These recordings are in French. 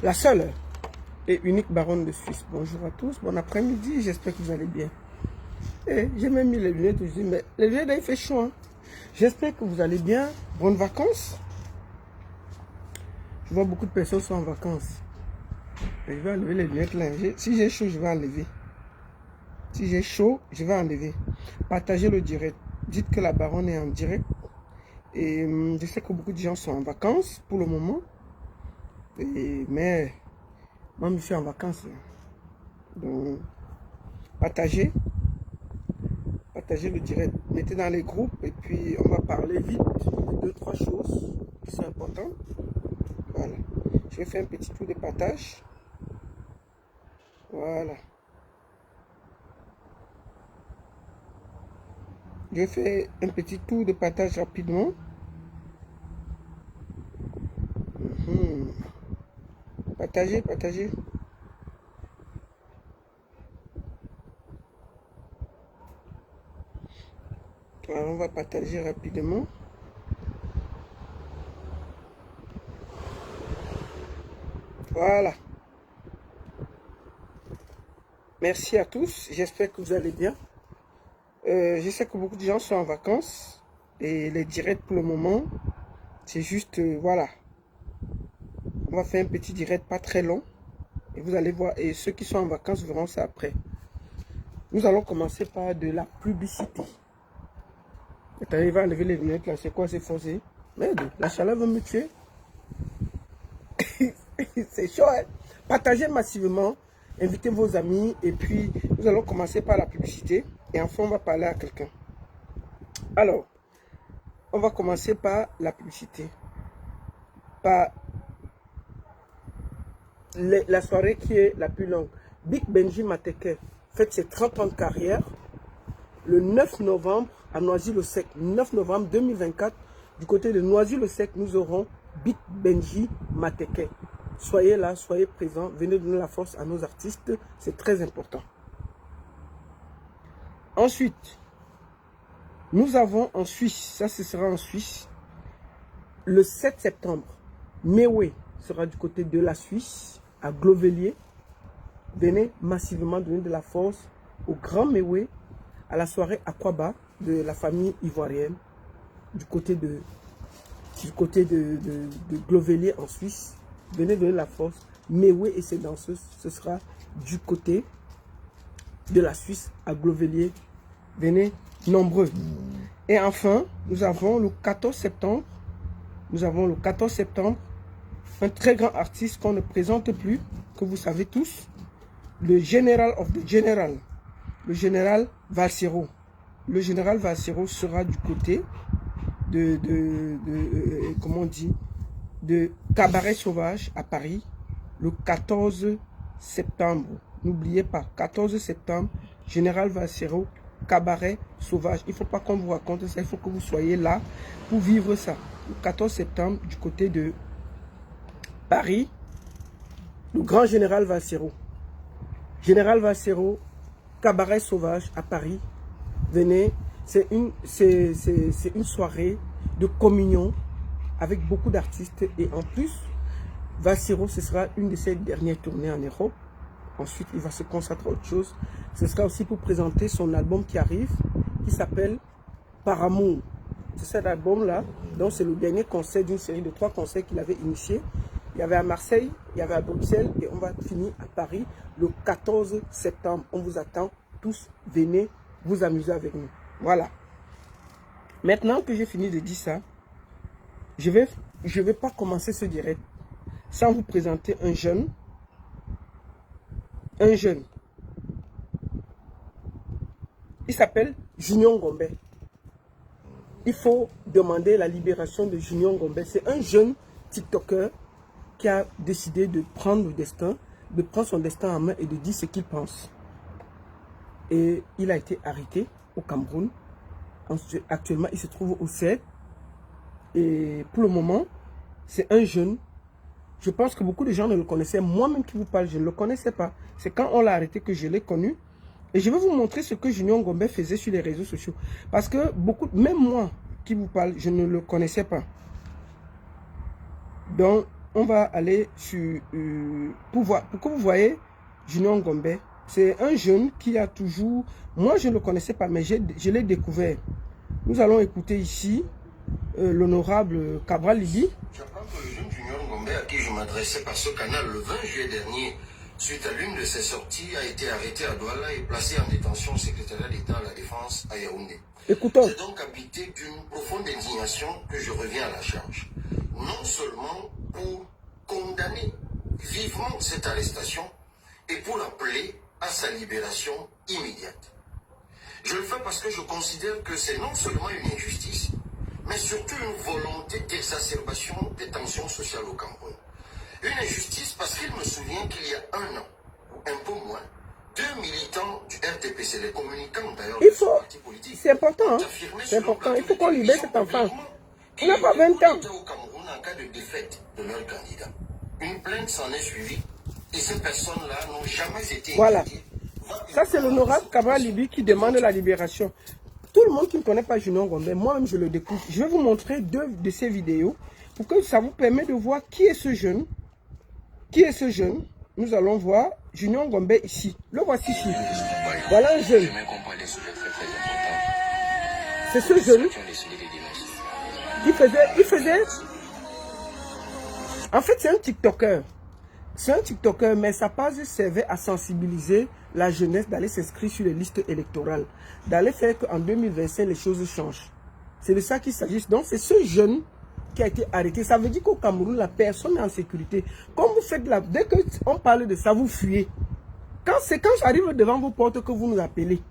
La seule et unique baronne de Suisse. Bonjour à tous, bon après-midi, j'espère que vous allez bien. Et j'ai même mis les lunettes, je dis, mais les lunettes, là, il fait chaud. Hein? J'espère que vous allez bien. Bonnes vacances. Je vois beaucoup de personnes sont en vacances. Et je vais enlever les lunettes là. Si j'ai chaud, je vais enlever. Si j'ai chaud, je vais enlever. Partagez le direct. Dites que la baronne est en direct. Et je sais que beaucoup de gens sont en vacances pour le moment. Mais moi, je suis en vacances. Donc, partagez. Partagez le direct. Mettez dans les groupes et puis on va parler vite de 2-3 choses qui sont importantes. Voilà. Je vais faire un petit tour de partage. Voilà. Je fais un petit tour de partage rapidement. Partagez, partagez. Alors, on va partager rapidement. Voilà. Merci à tous. J'espère que vous allez bien. Je sais que beaucoup de gens sont en vacances. Et les directs pour le moment, c'est juste, voilà. On va faire un petit direct pas très long. Et vous allez voir. Et ceux qui sont en vacances verront ça après. Nous allons commencer par de la publicité. Attends, il va enlever les lunettes là. C'est quoi, c'est forcé? Merde, la chaleur va me tuer. C'est chaud, hein? Partagez massivement. Invitez vos amis. Et puis, nous allons commencer par la publicité. Et enfin, on va parler à quelqu'un. Alors, on va commencer par la publicité. Par la soirée qui est la plus longue. Big Benji Mateke fête ses 30 ans de carrière le 9 novembre à Noisy-le-Sec. 9 novembre 2024, du côté de Noisy-le-Sec, nous aurons Big Benji Mateke. Soyez là, soyez présents, venez donner la force à nos artistes, c'est très important. Ensuite, nous avons en Suisse, ça ce sera en Suisse, le 7 septembre, Mewe sera du côté de la Suisse, à Glovellier. Venez massivement donner de la force au grand Mewe, à la soirée Aquaba de la famille ivoirienne, du côté de Glovellier en Suisse. Venez donner la force. Mewe et ses danseuses, ce sera du côté de la Suisse à Glovellier. Venez nombreux. Et enfin, nous avons le 14 septembre. Nous avons le 14 septembre un très grand artiste qu'on ne présente plus, que vous savez tous, le General of the General, le général Valsero. Le général Valsero sera du côté comment on dit, de Cabaret Sauvage à Paris le 14 septembre. N'oubliez pas, 14 septembre, général Valsero, Cabaret Sauvage. Il ne faut pas qu'on vous raconte ça, il faut que vous soyez là pour vivre ça. Le 14 septembre, du côté de Paris, le grand général Valsero. Général Valsero, Cabaret Sauvage à Paris. Venez, c'est une soirée de communion avec beaucoup d'artistes. Et en plus, Valsero, ce sera une de ses dernières tournées en Europe. Ensuite, il va se consacrer à autre chose. Ce sera aussi pour présenter son album qui arrive, qui s'appelle Par Amour. C'est cet album-là, donc c'est le dernier concert d'une série de 3 concerts qu'il avait initié. Il y avait à Marseille, il y avait à Bruxelles et on va finir à Paris le 14 septembre. On vous attend tous, venez vous amuser avec nous. Voilà. Maintenant que j'ai fini de dire ça, je vais pas commencer ce direct sans vous présenter un jeune. Un jeune. Il s'appelle Junior Ngombe. Il faut demander la libération de Junior Ngombe. C'est un jeune TikToker qui a décidé de prendre le destin, de prendre son destin en main et de dire ce qu'il pense. Et il a été arrêté au Cameroun. Actuellement, il se trouve au CED. Et pour le moment, c'est un jeune. Je pense que beaucoup de gens ne le connaissaient. Moi-même qui vous parle, je ne le connaissais pas. C'est quand on l'a arrêté que je l'ai connu. Et je vais vous montrer ce que Junior Ngombe faisait sur les réseaux sociaux. Parce que beaucoup, même moi qui vous parle, je ne le connaissais pas. Donc, on va aller sur... pour que vous voyez Junior Ngombe. C'est un jeune qui a toujours... Moi, je ne le connaissais pas, mais je l'ai découvert. Nous allons écouter ici l'honorable Cabral Libi. J'apprends que le jeune Junior Ngombe, à qui je m'adressais par ce canal le 20 juillet dernier, suite à l'une de ses sorties, a été arrêté à Douala et placé en détention au secrétariat d'État à la Défense à Yaoundé. Écoutons. C'est donc habité d'une profonde indignation que je reviens à la charge. Non seulement pour condamner vivement cette arrestation et pour appeler à sa libération immédiate. Je le fais parce que je considère que c'est non seulement une injustice, mais surtout une volonté d'exacerbation des tensions sociales au Cameroun. Une injustice parce qu'il me souvient qu'il y a un an, un peu moins, 2 militants du RTPC, les communicants d'ailleurs de ce parti politique, c'est important, hein? C'est important, il faut qu'on libère cet enfant. Il n'a pas 20 ans. Au Cameroun en cas de défaite de leur candidat. Une plainte s'en est suivie et ces personnes-là n'ont jamais été voilà. écoutées. Ça, c'est l'honorable Cabral Libi qui demande la libération. Tout le monde qui ne connaît pas Junior Ngombe, moi-même je le découvre. Je vais vous montrer 2 de ces vidéos pour que ça vous permette de voir qui est ce jeune. Qui est ce jeune? Nous allons voir Junior Ngombe ici. Le voici ici. Voilà un jeune. C'est ce jeune qui faisait... En fait, c'est un TikToker. C'est un TikToker, mais sa page servait à sensibiliser la jeunesse d'aller s'inscrire sur les listes électorales. D'aller faire qu'en 2025, les choses changent. C'est de ça qu'il s'agit. Donc, c'est ce jeune qui a été arrêté. Ça veut dire qu'au Cameroun, la personne est en sécurité. Quand vous faites la... Dès qu'on parle de ça, vous fuyez. C'est quand j'arrive devant vos portes que vous nous appelez.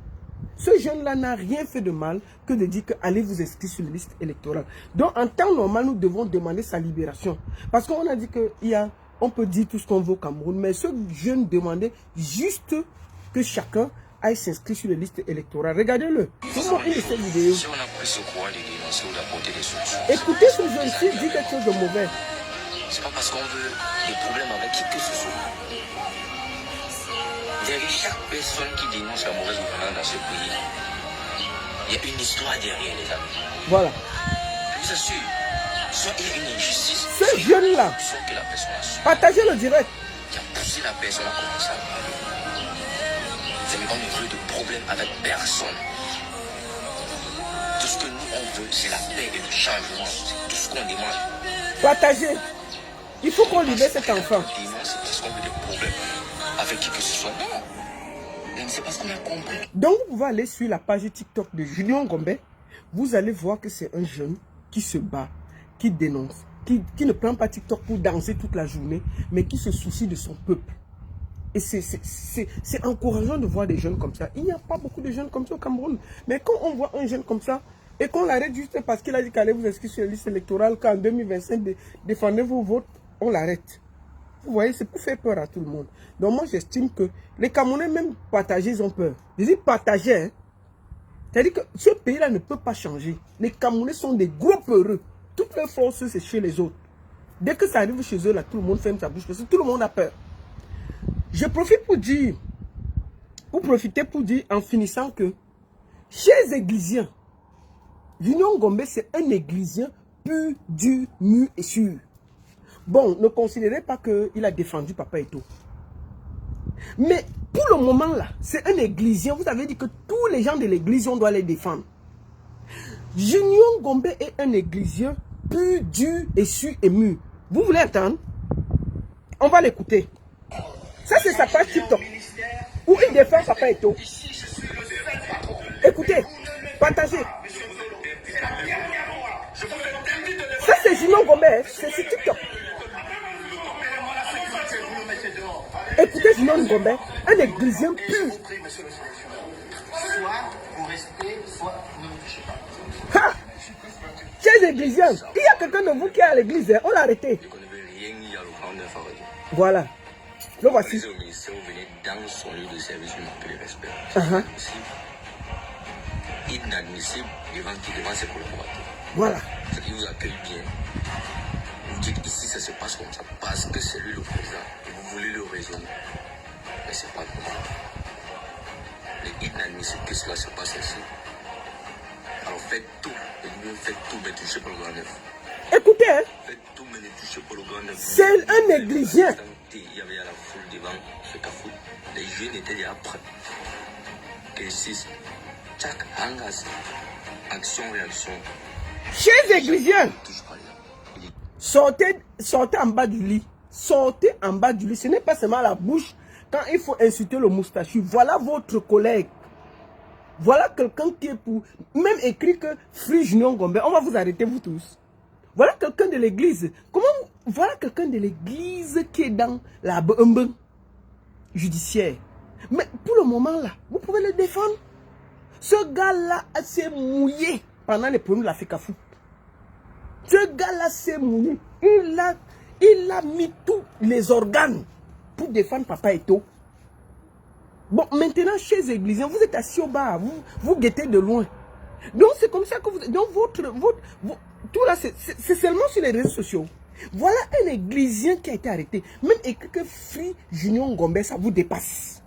Ce jeune-là n'a rien fait de mal que de dire que allez vous inscrire sur les listes électorales. Donc, en temps normal, nous devons demander sa libération. Parce qu'on a dit qu'il y a... On peut dire tout ce qu'on veut au Cameroun, mais ce jeune demandait juste que chacun aille s'inscrire sur les listes électorales. Regardez-le. C'est une de ces vidéos. Si on a pris ce courage de dénoncer ou d'apporter des solutions. Écoutez ce jeune-ci dit quelque chose de mauvais. C'est pas parce qu'on veut des problèmes avec qui que ce soit. Derrière chaque personne qui dénonce la mauvaise gouvernance dans ce pays, il y a une histoire derrière, les amis. Voilà. Je vous assure, soit il y a une injustice. Ce jeune-là, partagez le direct. Qui a poussé la personne à commencer à parler. C'est même pas on veut de problème avec personne. Tout ce que nous on veut, c'est la paix et le changement. C'est tout ce qu'on demande. Partagez. Il faut qu'on libère cet enfant. C'est parce qu'on veut des problèmes avec qui que ce soit. Non. C'est parce qu'on a compris. Donc vous pouvez aller sur la page TikTok de Junior Ngombe. Vous allez voir que c'est un jeune qui se bat, qui dénonce, qui ne prend pas TikTok pour danser toute la journée, mais qui se soucie de son peuple. Et c'est encourageant de voir des jeunes comme ça. Il n'y a pas beaucoup de jeunes comme ça au Cameroun. Mais quand on voit un jeune comme ça, et qu'on l'arrête juste parce qu'il a dit qu'il allait vous inscrire sur les listes électorales, qu'en 2025, défendez vos votes, on l'arrête. Vous voyez, c'est pour faire peur à tout le monde. Donc moi, j'estime que les Camerounais, même partagés, ils ont peur. Je dis partagés, hein. C'est-à-dire que ce pays-là ne peut pas changer. Les Camerounais sont des gros peureux. Toutes leurs forces, c'est chez les autres. Dès que ça arrive chez eux, là, tout le monde ferme sa bouche parce que tout le monde a peur. Je profite pour dire, en finissant que, chers églisiens, Junior Ngombe, c'est un églysien pur, dur, mûr et sûr. Bon, ne considérez pas qu'il a défendu Papa Eto'o. Mais pour le moment là, c'est un églysien. Vous avez dit que tous les gens de l'église, on doit les défendre. Junior Ngombe est un églysien pur, dur et sûr et mûr. Vous voulez entendre? On va l'écouter. Ça, c'est sa page TikTok où il défend Papa Eto'o. Écoutez, partagez. Ça, c'est Junior Ngombe, c'est sur TikTok. Écoutez Junior Ngombe, un églysien pur. Soit vous restez, soit vous ne touchez pas. Ha! Chers églisiens, il y a quelqu'un de vous qui est à l'église, hein? On l'a arrêté. Voilà. Le voici. Au ministère, vous venez dans son lieu de service, lui manquer de respect. Inadmissible devant ses collaborateurs. Voilà. C'est qu'il vous accueille bien. Vous dites ici ça se passe comme ça parce que c'est lui le président et vous voulez le raisonner. Mais c'est pas comme ça. Il est inadmissible que cela se passe ici. Alors faites tout, et vous faites tout, mais touchez pas le grand neuf. Écoutez, hein, Faites tout, mais ne touchez pas le grand. c'est un négligent. Il y avait la foule devant ce cafou. Les jeunes étaient déjà prêts. Et 6. Chaque hangas. Action-réaction. Chers églisiens, Ne touche pas là. sortez en bas du lit. Sortez en bas du lit. Ce n'est pas seulement la bouche quand il faut insulter le moustachu. Voilà votre collègue. Voilà quelqu'un qui est pour... Même écrit que Free Junior Ngombe. On va vous arrêter, vous tous. Voilà quelqu'un de l'église. Voilà quelqu'un de l'église qui est dans la judiciaire. Mais pour le moment là, vous pouvez le défendre. Ce gars-là s'est mouillé pendant les problèmes de la FECAFOOT. Ce gars-là s'est mouillé. Il a mis tous les organes pour défendre Papa Eto'o. Bon, maintenant, chez les églisiens, vous êtes assis au bas, vous guettez de loin. Donc, c'est comme ça que vous... Donc, tout là, c'est seulement sur les réseaux sociaux. Voilà un églisien qui a été arrêté. Même écrit que Free Junior Ngombe, ça vous dépasse.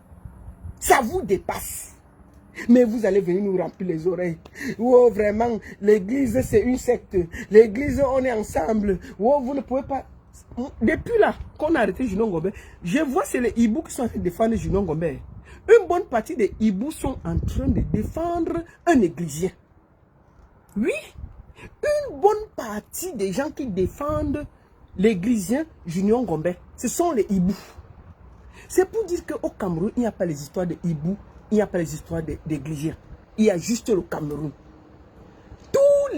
Ça vous dépasse. Mais vous allez venir nous remplir les oreilles. Oh, vraiment, l'église, c'est une secte. L'église, on est ensemble. Oh, vous ne pouvez pas... Depuis là, qu'on a arrêté Junior Ngombe, je vois c'est les hiboux qui sont en train de défendre Junior Ngombe. Une bonne partie des hiboux sont en train de défendre un églisien. Oui, une bonne partie des gens qui défendent l'églisien Junior Ngombe, ce sont les hiboux. C'est pour dire qu'au Cameroun, il n'y a pas les histoires de hiboux, il n'y a pas les histoires d'églisiens. Il y a juste le Cameroun. Tous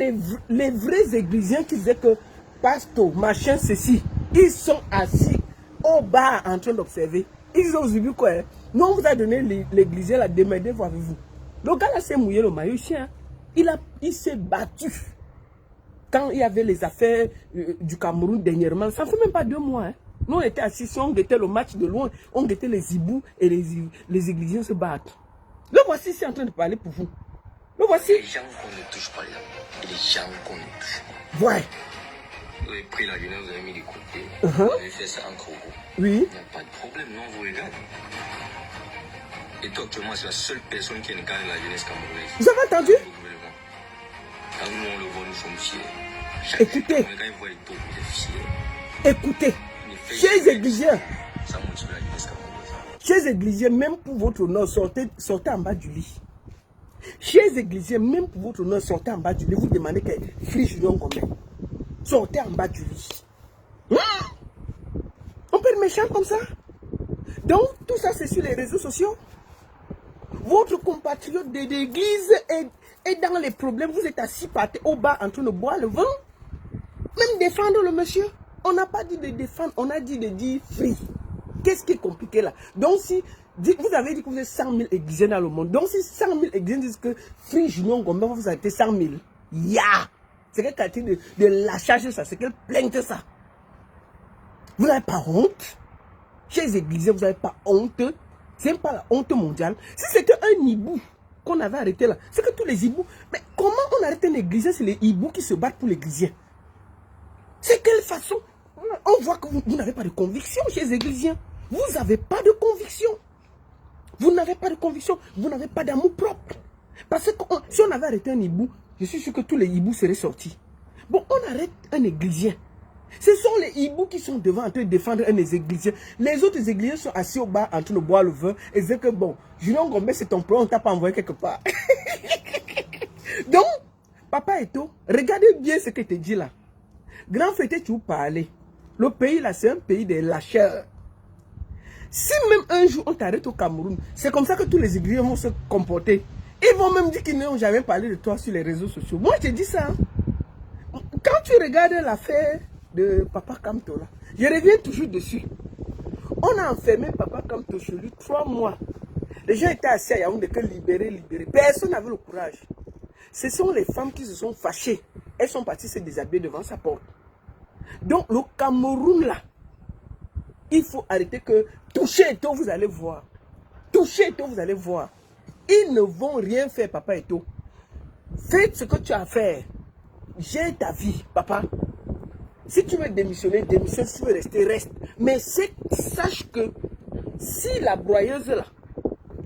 les vrais églisiens qui disaient que pasteur, machin, ceci, ils sont assis au bar en train d'observer. Ils ont vu quoi? Hein? Nous, on vous a donné l'église, la démerdez-vous avec vous. Le gars là s'est mouillé le maillot chien. Il s'est battu. Quand il y avait les affaires du Cameroun dernièrement, ça ne fait même pas 2 mois. Hein. Nous, on était assis, on guettait le match de loin, on guettait les hiboux et les églisiens se battent. Le voici ici en train de parler pour vous. Le voici. Les gens qu'on ne touche pas là. Et les gens qu'on ne touche pas. Ouais. Vous avez pris la jeunesse, vous avez mis de côté. Vous avez fait ça en croco. Oui. Il n'y a pas de problème, non, vous regardez. Et toi, actuellement, c'est la seule personne qui incarne la jeunesse camerounaise. Vous avez entendu? Quand nous, on le voit, nous sommes fiers. Écoutez. Quand il voit les taux, vous êtes fiers. Écoutez. Chers églisiens. Ça motive la jeunesse camerounaise. Chers églisiens, même pour votre honneur, sortez en bas du lit. Chers églisiens, même pour votre honneur, sortez en bas du lit. Vous demandez que Free Junior Ngombe. Sortez en bas du lit. On peut être méchant comme ça. Donc, tout ça, c'est sur les réseaux sociaux. Votre compatriote de l'église est dans les problèmes. Vous êtes assis par terre au bas en train de boire le vin. Même défendre le monsieur. On n'a pas dit de défendre, on a dit de dire free. Qu'est-ce qui est compliqué là? Donc, si vous avez dit que vous êtes 100 000 églisiens dans le monde. Donc, si 100 000 églisiens disent que Free Junior Ngombe, vous avez été 100 000. C'est quelle qualité de lâchage ça? C'est quelle plainte ça? Vous n'avez pas honte? Chez les églisiens, vous n'avez pas honte? C'est même pas la honte mondiale. Si c'était un hibou qu'on avait arrêté là, c'est que tous les hiboux... Mais comment on arrête un églisien? C'est les hiboux qui se battent pour l'églisien. C'est quelle façon? On voit que vous n'avez pas de conviction chez les églisiens. Vous n'avez pas de conviction. Vous n'avez pas de conviction. Vous n'avez pas d'amour propre. Parce que si on avait arrêté un hibou, je suis sûr que tous les hiboux seraient sortis. Bon, on arrête un églisien. Ce sont les hiboux qui sont devant en train de défendre un des églisiens. Les autres églisiens sont assis au bar en train de boire le vin et disent que bon, Junior Ngombe, c'est ton plan, on t'a pas envoyé quelque part. Donc, Papa Eto'o, regardez bien ce que je te dis là. Grand frère, tu veux parler. Le pays là, c'est un pays des lâcheurs. Si même un jour on t'arrête au Cameroun, c'est comme ça que tous les églisiens vont se comporter. Ils vont même dire qu'ils n'ont jamais parlé de toi sur les réseaux sociaux. Moi, je te dis ça. Quand tu regardes l'affaire de Papa Kamto là, je reviens toujours dessus. On a enfermé Papa Kamto chez lui 3 mois. Les gens étaient assis à Yaoundé que libérer. Personne n'avait le courage. Ce sont les femmes qui se sont fâchées. Elles sont parties se déshabiller devant sa porte. Donc le Cameroun là, il faut arrêter que toucher Eto'o, vous allez voir. Toucher Eto'o, vous allez voir. Ils ne vont rien faire, Papa Eto'o. Faites ce que tu as à faire. J'ai ta vie, papa. Si tu veux démissionner, démissionne. Si tu veux rester, reste. Mais sache que si la broyeuse là,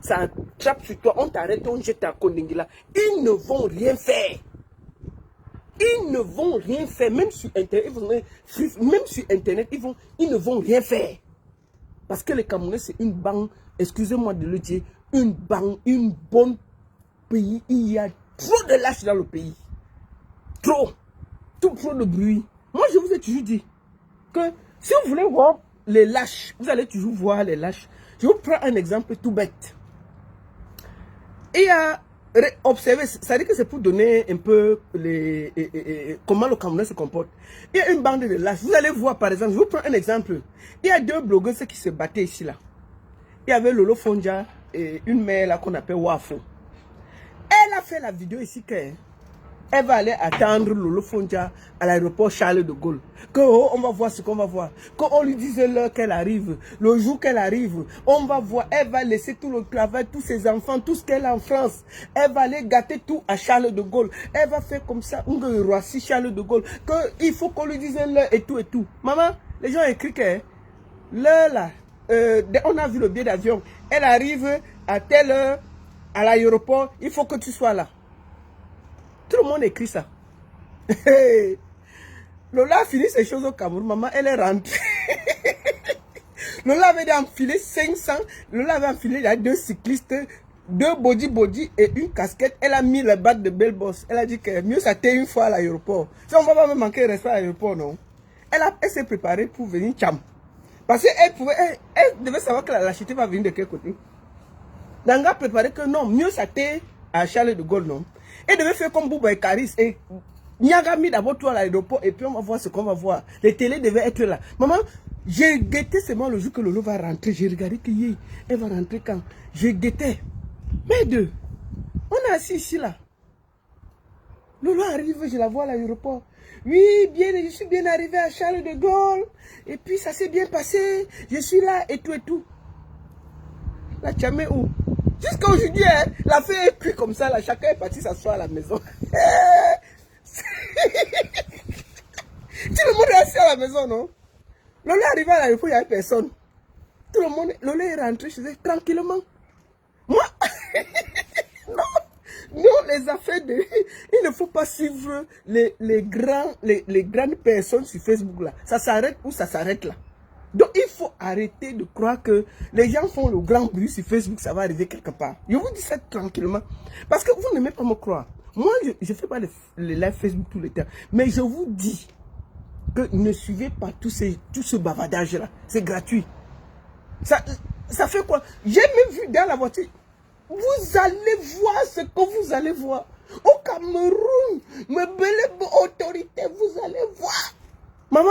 ça attrape sur toi, on t'arrête, on jette ta Koningila, ils ne vont rien faire. Ils ne vont rien faire, même sur Internet, ils ne vont rien faire. Parce que les Camerounais, c'est une banque, excusez-moi de le dire, une banque, une bonne pays. Il y a trop de lâches dans le pays. Trop. Trop de bruit. Moi, je vous ai toujours dit que si vous voulez voir les lâches, vous allez toujours voir les lâches. Je vous prends un exemple tout bête. Il y a observé, ça dit que c'est pour donner un peu comment le Camerounais se comporte. Il y a une bande de lâches. Vous allez voir par exemple, je vous prends un exemple. Il y a deux blogueuses qui se battaient ici là. Il y avait Lolo Fonja et une mère là qu'on appelle Wafo. Elle a fait la vidéo ici qu'elle va aller attendre Lolo Fonja à l'aéroport Charles de Gaulle. Que on va voir ce qu'on va voir. Qu'on lui dise l'heure qu'elle arrive, le jour qu'elle arrive, on va voir. Elle va laisser tout le travail, tous ses enfants, tout ce qu'elle a en France. Elle va aller gâter tout à Charles de Gaulle. Elle va faire comme ça, Roissy Charles de Gaulle. Il faut qu'on lui dise l'heure et tout et tout. Maman, les gens écrivent que l'heure là, on a vu le billet d'avion. Elle arrive à telle heure à l'aéroport, il faut que tu sois là. Tout le monde écrit ça. Lola a fini ses choses au Cameroun. Maman, elle est rentrée. Lola avait enfilé 500. Lola avait enfilé, il y a deux cyclistes, deux body et une casquette. Elle a mis le bat de Belle Boss. Elle a dit que mieux ça t'est une fois à l'aéroport. Si on ne va pas me manquer de respect à l'aéroport, non. Elle s'est préparée pour venir Tcham. Parce qu'elle devait savoir que la lâcheté va venir de quel côté. Nanga a préparé que non, mieux ça t'est à Charles de Gaulle, non. Elle devait faire comme Bouba et Caris et Niaga mis d'abord tout à l'aéroport et puis on va voir ce qu'on va voir. Les télés devaient être là. Maman, j'ai guetté seulement le jour que Lolo va rentrer. J'ai regardé elle va rentrer quand. J'ai guetté. Mais deux, on est assis ici là. Lolo arrive, je la vois à l'aéroport. Oui, bien, je suis bien arrivé à Charles de Gaulle. Et puis ça s'est bien passé. Je suis là et tout et tout. Là, tu as mis où? Jusqu'à aujourd'hui, hein, la fée est prise comme ça, là, chacun est parti s'asseoir à la maison. Tout le monde est assis à la maison, non? Lola est arrivé à l'aéroport, il n'y avait personne. Tout le monde, Lola est rentré chez elle tranquillement. Moi, non, les affaires de... Il ne faut pas suivre les grandes personnes sur Facebook, là. Ça s'arrête où ça s'arrête, là. Donc, il faut arrêter de croire que les gens font le grand bruit sur Facebook, ça va arriver quelque part. Je vous dis ça tranquillement. Parce que vous n'aimez pas me croire. Moi, je ne fais pas les lives Facebook tout le temps. Mais je vous dis que ne suivez pas tout ce bavardage-là. C'est gratuit. Ça fait quoi? J'ai même vu dans la voiture. Vous allez voir ce que vous allez voir. Au Cameroun, mes belles autorités, vous allez voir. Maman,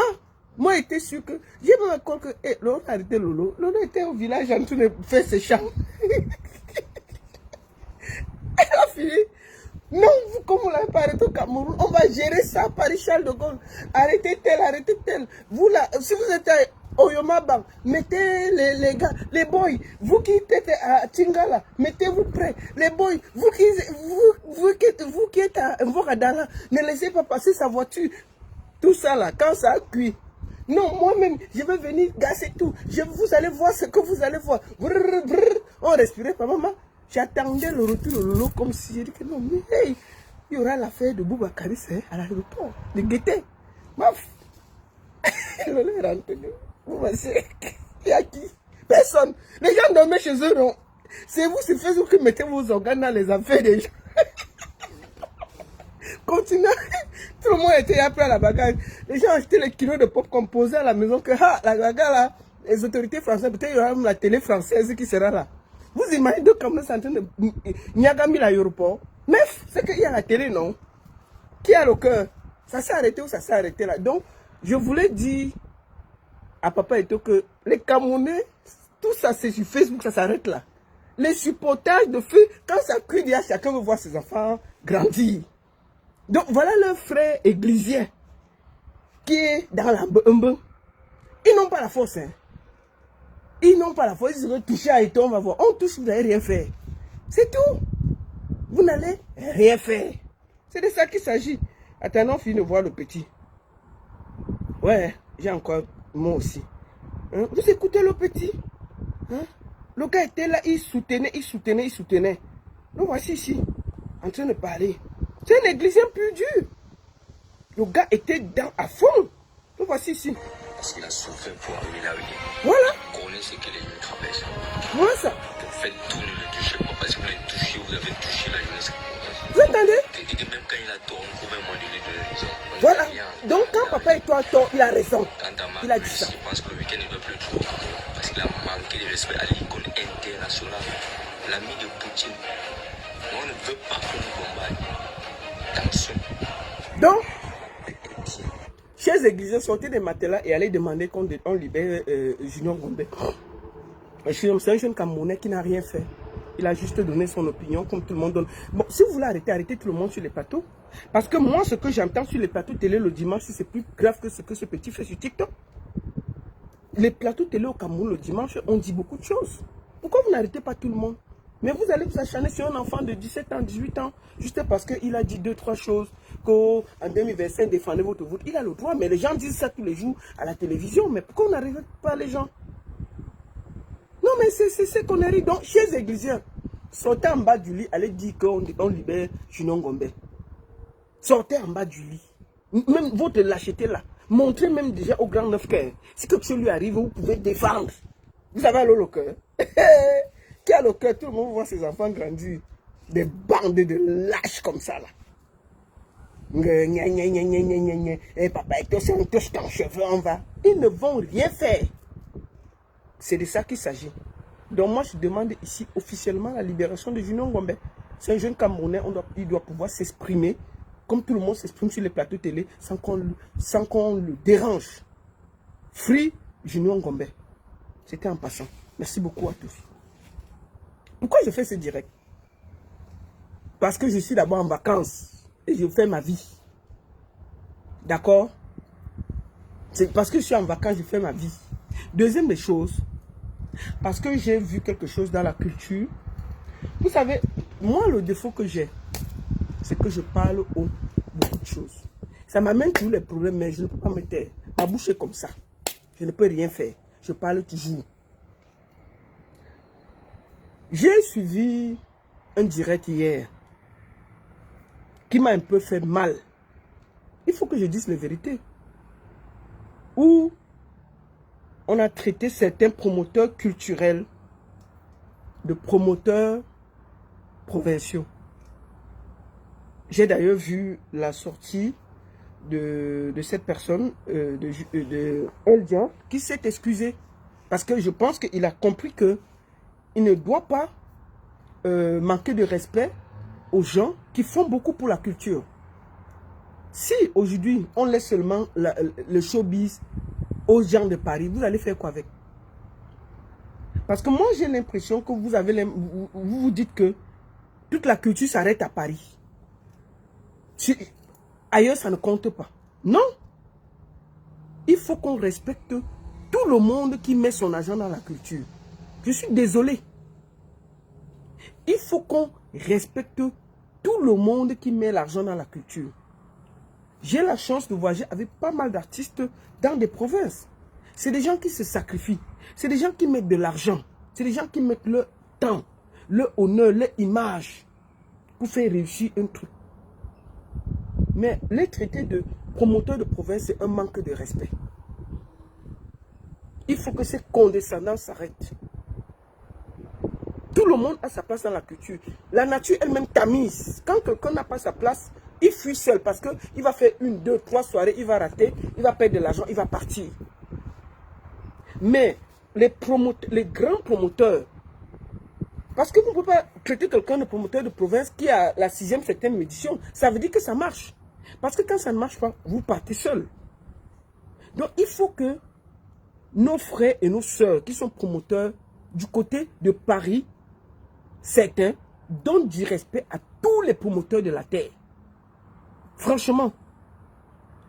moi, j'étais sûr que... J'ai même compte que... Lolo a arrêté Lolo. Lolo était au village en train de faire ses chants. Elle a fini. Non, vous, comme vous l'avez pas arrêté au Cameroun, on va gérer ça à Paris-Charles de Gaulle. Arrêtez tel. Vous là, si vous êtes à Oyomaba, mettez les gars, les boys. Vous qui êtes à Tingala, mettez-vous prêts. Les boys, vous qui êtes à Mvoradala, ne laissez pas passer sa voiture. Tout ça là, quand ça a cuit. Non, moi-même, je vais venir gasser tout. Vous allez voir ce que vous allez voir. Brrr, brrr. On respirait pas, maman. J'attendais le retour de Lolo comme si j'ai dit que non, mais hey, il y aura l'affaire de Bouba Karis à l'aéroport, de Guetté. Maf. Lolo est rentré. Il y a qui? Personne. Les gens dormaient chez eux, non. C'est vous, c'est Facebook qui mettez vos organes dans les affaires des gens. Continuez. Tout le monde était appelé à la bagarre. Les gens achetaient les kilos de pop composés à la maison. Que la bagarre là, les autorités françaises, peut-être il y aura même la télé française qui sera là. Vous imaginez comme nous en train de Niagami l'aéroport. Mais c'est qu'il y a la télé, non? Qui a le cœur? Ça s'est arrêté ou ça s'est arrêté là? Donc, je voulais dire à Papa Eto que les Camerounais, tout ça c'est sur Facebook, ça s'arrête là. Les supportages de feu, quand ça crie, il y a chacun veut voir ses enfants grandir. Donc voilà leur frère Églisien qui est dans la Mbeu. Ils n'ont pas la force. Hein. Ils n'ont pas la force. Ils se toucher à Eto, on va voir. On touche, vous n'allez rien faire. C'est tout. Vous n'allez rien faire. C'est de ça qu'il s'agit. Attendons, fini de voir le petit. Ouais, j'ai encore moi aussi. Hein? Vous écoutez le petit? Hein? Le gars était là, il soutenait. Nous voici ici, en train de parler. C'est un églisien plus dur. Le gars était dans à fond. Le voici ici. Parce qu'il a souffert pour arriver là où il est. Voilà. Il connaît ce que les gens traversent. Voilà ça. Vous faites tout, ne le touchez pas. Parce que vous l'avez touché, vous avez touché la jeunesse. Vous entendez? Et même quand il a tort, on pouvait moins donner de raison. Voilà. Donc quand papa et toi tort, il a raison. Il a dit ça. Je pense que le week-end, il ne veut plus trop. Parce qu'il a manqué de respect à l'icône internationale. L'ami de Poutine. On ne veut pas qu'on nous bombarde. Attention. Donc, chers églises, sortez des matelas et allez demander qu'on libère Junior Ngombe. C'est un jeune Camerounais qui n'a rien fait. Il a juste donné son opinion comme tout le monde donne. Bon, si vous voulez arrêter, arrêtez tout le monde sur les plateaux. Parce que moi, ce que j'entends sur les plateaux télé le dimanche, c'est plus grave que ce que ce petit fait sur TikTok. Les plateaux télé au Cameroun le dimanche, on dit beaucoup de choses. Pourquoi vous n'arrêtez pas tout le monde? Mais vous allez vous acharner sur un enfant de 17 ans, 18 ans, juste parce qu'il a dit 2-3 choses, qu'en 2025, défendez votre vote. Il a le droit, mais les gens disent ça tous les jours à la télévision. Mais pourquoi on n'arrête pas les gens? Non, mais c'est qu'on arrive. Donc, chers églisiens, sortez en bas du lit, allez dire qu'on libère Junior Ngombe. Sortez en bas du lit. Même votre lâcheté là. Montrez même déjà au grand neuf cœur. Si quelque chose lui arrive, vous pouvez défendre. Vous avez alors le cœur. Qui a le cœur? Tout le monde voit ses enfants grandir. Des bandes de lâches comme ça là. Et papa, si on touche ton cheveu, on va. Ils ne vont rien faire. C'est de ça qu'il s'agit. Donc moi, je demande ici officiellement la libération de Junior Ngombe. C'est un jeune Camerounais, il doit pouvoir s'exprimer comme tout le monde s'exprime sur les plateaux télé sans qu'on le dérange. Free Junior Ngombe. C'était en passant. Merci beaucoup à tous. Pourquoi je fais ce direct? Parce que je suis d'abord en vacances et je fais ma vie. D'accord? C'est parce que je suis en vacances, je fais ma vie. Deuxième des choses, parce que j'ai vu quelque chose dans la culture. Vous savez, moi, le défaut que j'ai, c'est que je parle beaucoup de choses. Ça m'amène tous les problèmes, mais je ne peux pas me taire. Ma bouche est comme ça. Je ne peux rien faire. Je parle toujours. J'ai suivi un direct hier qui m'a un peu fait mal. Il faut que je dise la vérité. Où on a traité certains promoteurs culturels de promoteurs provinciaux. J'ai d'ailleurs vu la sortie de cette personne, de Eldia, qui s'est excusé. Parce que je pense qu'il a compris que il ne doit pas manquer de respect aux gens qui font beaucoup pour la culture. Si aujourd'hui, on laisse seulement le showbiz aux gens de Paris, vous allez faire quoi avec? Parce que moi, j'ai l'impression que vous dites que toute la culture s'arrête à Paris. Ailleurs, ça ne compte pas. Non. Il faut qu'on respecte tout le monde qui met son argent dans la culture. Je suis désolé. Il faut qu'on respecte tout le monde qui met l'argent dans la culture. J'ai la chance de voyager avec pas mal d'artistes dans des provinces. C'est des gens qui se sacrifient. C'est des gens qui mettent de l'argent. C'est des gens qui mettent leur temps, leur honneur, leur image pour faire réussir un truc. Mais les traités de promoteurs de province, c'est un manque de respect. Il faut que cette condescendance s'arrête. Tout le monde a sa place dans la culture. La nature elle-même tamise. Quand quelqu'un n'a pas sa place, il fuit seul parce qu'il va faire 1, 2, 3 soirées, il va rater, il va perdre de l'argent, il va partir. Mais les grands promoteurs, parce que vous ne pouvez pas traiter quelqu'un de promoteur de province qui a la 6e, 7e édition, ça veut dire que ça marche. Parce que quand ça ne marche pas, vous partez seul. Donc il faut que nos frères et nos sœurs qui sont promoteurs du côté de Paris, certains donnent du respect à tous les promoteurs de la terre. Franchement,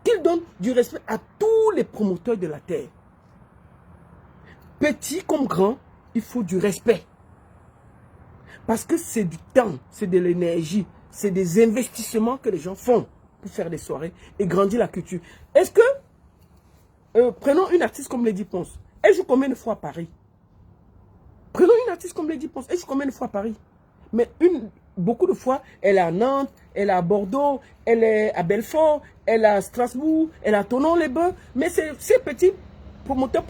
qu'ils donnent du respect à tous les promoteurs de la terre. Petit comme grand, il faut du respect. Parce que c'est du temps, c'est de l'énergie, c'est des investissements que les gens font pour faire des soirées et grandir la culture. Est-ce que, prenons une artiste comme Lady Ponce, elle joue combien de fois à Paris? Prenons une artiste comme Lady Ponce, elle joue combien de fois à Paris? Mais beaucoup de fois, elle est à Nantes, elle est à Bordeaux, elle est à Belfort, elle est à Strasbourg, elle est à Thonon-les-Bains. Mais c'est ces petits promoteurs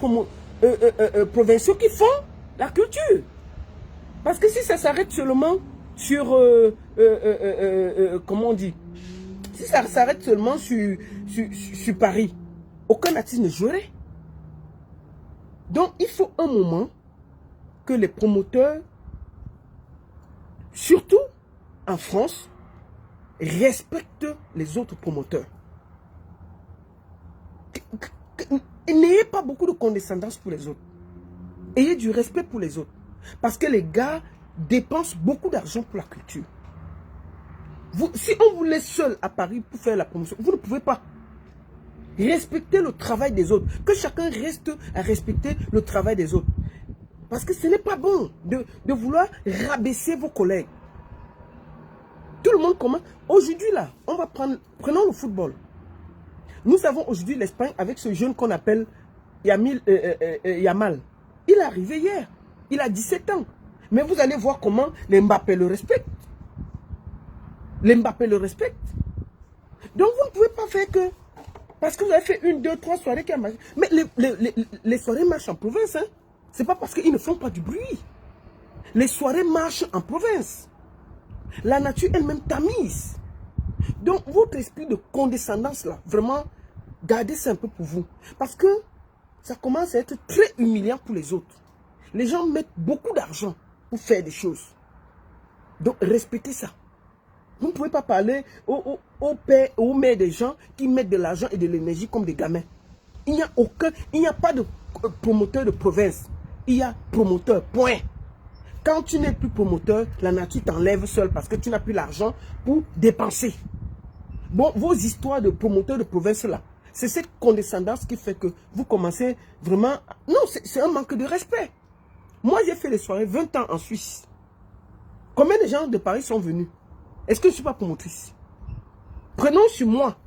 provinciaux qui font la culture. Parce que si ça s'arrête seulement sur, comment on dit, si ça s'arrête seulement sur Paris, aucun artiste ne jouerait. Donc, il faut un moment que les promoteurs, surtout en France, respectent les autres promoteurs. N'ayez pas beaucoup de condescendance pour les autres. Ayez du respect pour les autres. Parce que les gars dépensent beaucoup d'argent pour la culture. Si on vous laisse seul à Paris pour faire la promotion, vous ne pouvez pas. Respectez le travail des autres. Que chacun reste à respecter le travail des autres. Parce que ce n'est pas bon de vouloir rabaisser vos collègues. Tout le monde commence. Aujourd'hui là, prenons le football. Nous avons aujourd'hui l'Espagne avec ce jeune qu'on appelle Yamal. Il est arrivé hier. Il a 17 ans. Mais vous allez voir comment les Mbappé le respectent. Les Mbappé le respectent. Donc vous ne pouvez pas faire que... Parce que vous avez fait 1, 2, 3 soirées qui a marché. Mais les soirées marchent en province. Hein? Ce n'est pas parce qu'ils ne font pas du bruit. Les soirées marchent en province. La nature elle-même tamise. Donc votre esprit de condescendance là, vraiment, gardez ça un peu pour vous. Parce que ça commence à être très humiliant pour les autres. Les gens mettent beaucoup d'argent pour faire des choses. Donc respectez ça. Vous ne pouvez pas parler aux mères des gens qui mettent de l'argent et de l'énergie comme des gamins. Il n'y a pas de promoteur de province. Il y a promoteur, point. Quand tu n'es plus promoteur, la nature t'enlève seul parce que tu n'as plus l'argent pour dépenser. Bon, vos histoires de promoteurs de province là, c'est cette condescendance qui fait que vous commencez vraiment... Non, c'est un manque de respect. Moi, j'ai fait les soirées 20 ans en Suisse. Combien de gens de Paris sont venus? Est-ce que je ne suis pas promotrice? Prenons sur moi.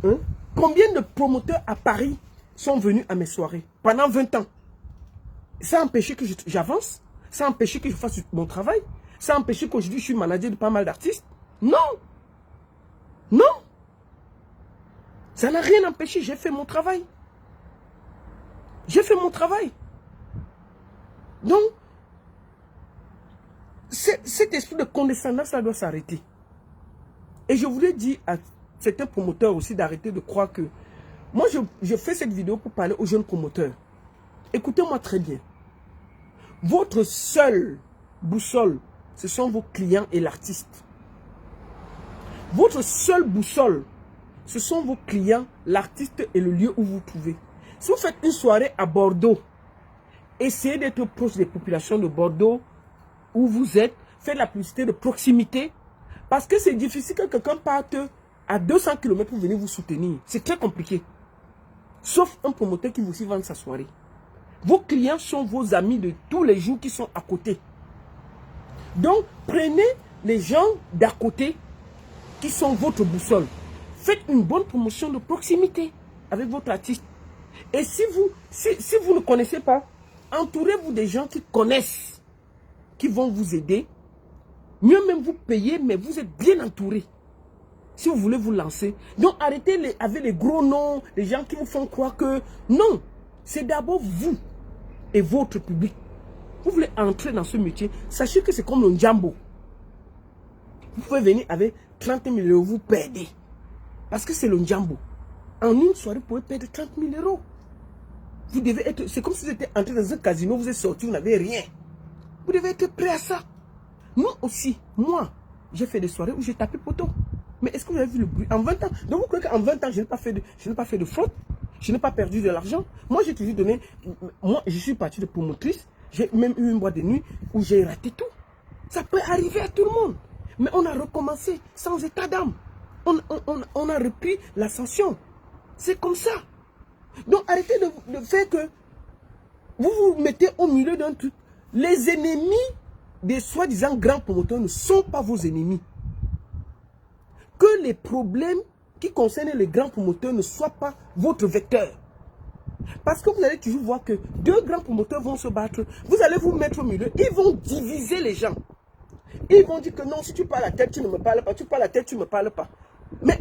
Hein? Combien de promoteurs à Paris sont venus à mes soirées pendant 20 ans? Ça a empêché que j'avance? Ça a empêché que je fasse mon travail? Ça a empêché qu'aujourd'hui je suis manager de pas mal d'artistes? Non! Non! Ça n'a rien empêché, j'ai fait mon travail. J'ai fait mon travail. Donc, cet esprit de condescendance, ça doit s'arrêter. Et je voulais dire à certains promoteurs aussi d'arrêter de croire que... Moi, je fais cette vidéo pour parler aux jeunes promoteurs. Écoutez-moi très bien. Votre seule boussole, ce sont vos clients et l'artiste. Votre seule boussole, ce sont vos clients, l'artiste et le lieu où vous vous trouvez. Si vous faites une soirée à Bordeaux, essayez d'être proche des populations de Bordeaux, où vous êtes, faites la publicité de proximité, parce que c'est difficile que quelqu'un parte à 200 km pour venir vous soutenir. C'est très compliqué. Sauf un promoteur qui vous aussi vend sa soirée. Vos clients sont vos amis de tous les jours qui sont à côté. Donc, prenez les gens d'à côté qui sont votre boussole. Faites une bonne promotion de proximité avec votre artiste. Et si vous ne connaissez pas, entourez-vous des gens qui connaissent, qui vont vous aider. Mieux même vous payez, mais vous êtes bien entouré. Si vous voulez vous lancer. Donc arrêtez avec les gros noms, les gens qui vous font croire que... Non, c'est d'abord vous et votre public. Vous voulez entrer dans ce métier, sachez que c'est comme le Njambo. Vous pouvez venir avec 30 000 euros, vous perdez. Parce que c'est le Njambo. En une soirée, vous pouvez perdre 30 000 euros. Vous devez être... C'est comme si vous étiez entré dans un casino, vous êtes sorti, vous n'avez rien. Vous devez être prêt à ça. Nous aussi, moi, j'ai fait des soirées où j'ai tapé poteau. Mais est-ce que vous avez vu le bruit? En 20 ans. Donc vous croyez qu'en 20 ans, je n'ai pas fait de fraude? Je n'ai pas perdu de l'argent? Moi, j'ai toujours donné... Moi, je suis parti de promotrice. J'ai même eu une boîte de nuit où j'ai raté tout. Ça peut arriver à tout le monde. Mais on a recommencé sans état d'âme. On a repris l'ascension. C'est comme ça. Donc arrêtez de faire que vous vous mettez au milieu d'un truc. Les ennemis des soi-disant grands promoteurs ne sont pas vos ennemis. Que les problèmes qui concernent les grands promoteurs ne soient pas votre vecteur. Parce que vous allez toujours voir que deux grands promoteurs vont se battre. Vous allez vous mettre au milieu. Ils vont diviser les gens. Ils vont dire que non, si tu parles la tête, tu ne me parles pas. Tu parles la tête, tu ne me parles pas. Mais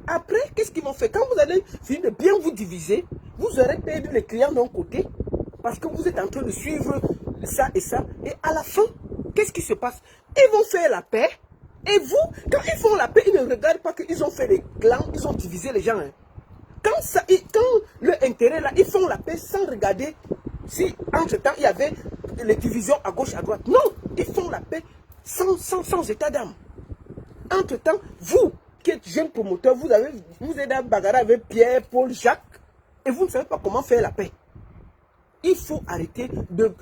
après, qu'est-ce qu'ils vont faire? Quand vous allez finir de bien vous diviser, vous aurez perdu les clients d'un côté parce que vous êtes en train de suivre ça et ça. Et à la fin, qu'est-ce qui se passe? Ils vont faire la paix. Et vous, quand ils font la paix, ils ne regardent pas qu'ils ont fait des clans, ils ont divisé les gens. Hein. Quand le intérêt là, ils font la paix sans regarder si entre-temps il y avait les divisions à gauche, à droite. Non, ils font la paix sans état d'âme. Entre-temps, vous qui êtes jeune promoteur, vous êtes dans bagarre avec Pierre, Paul, Jacques, et vous ne savez pas comment faire la paix. Il faut arrêter de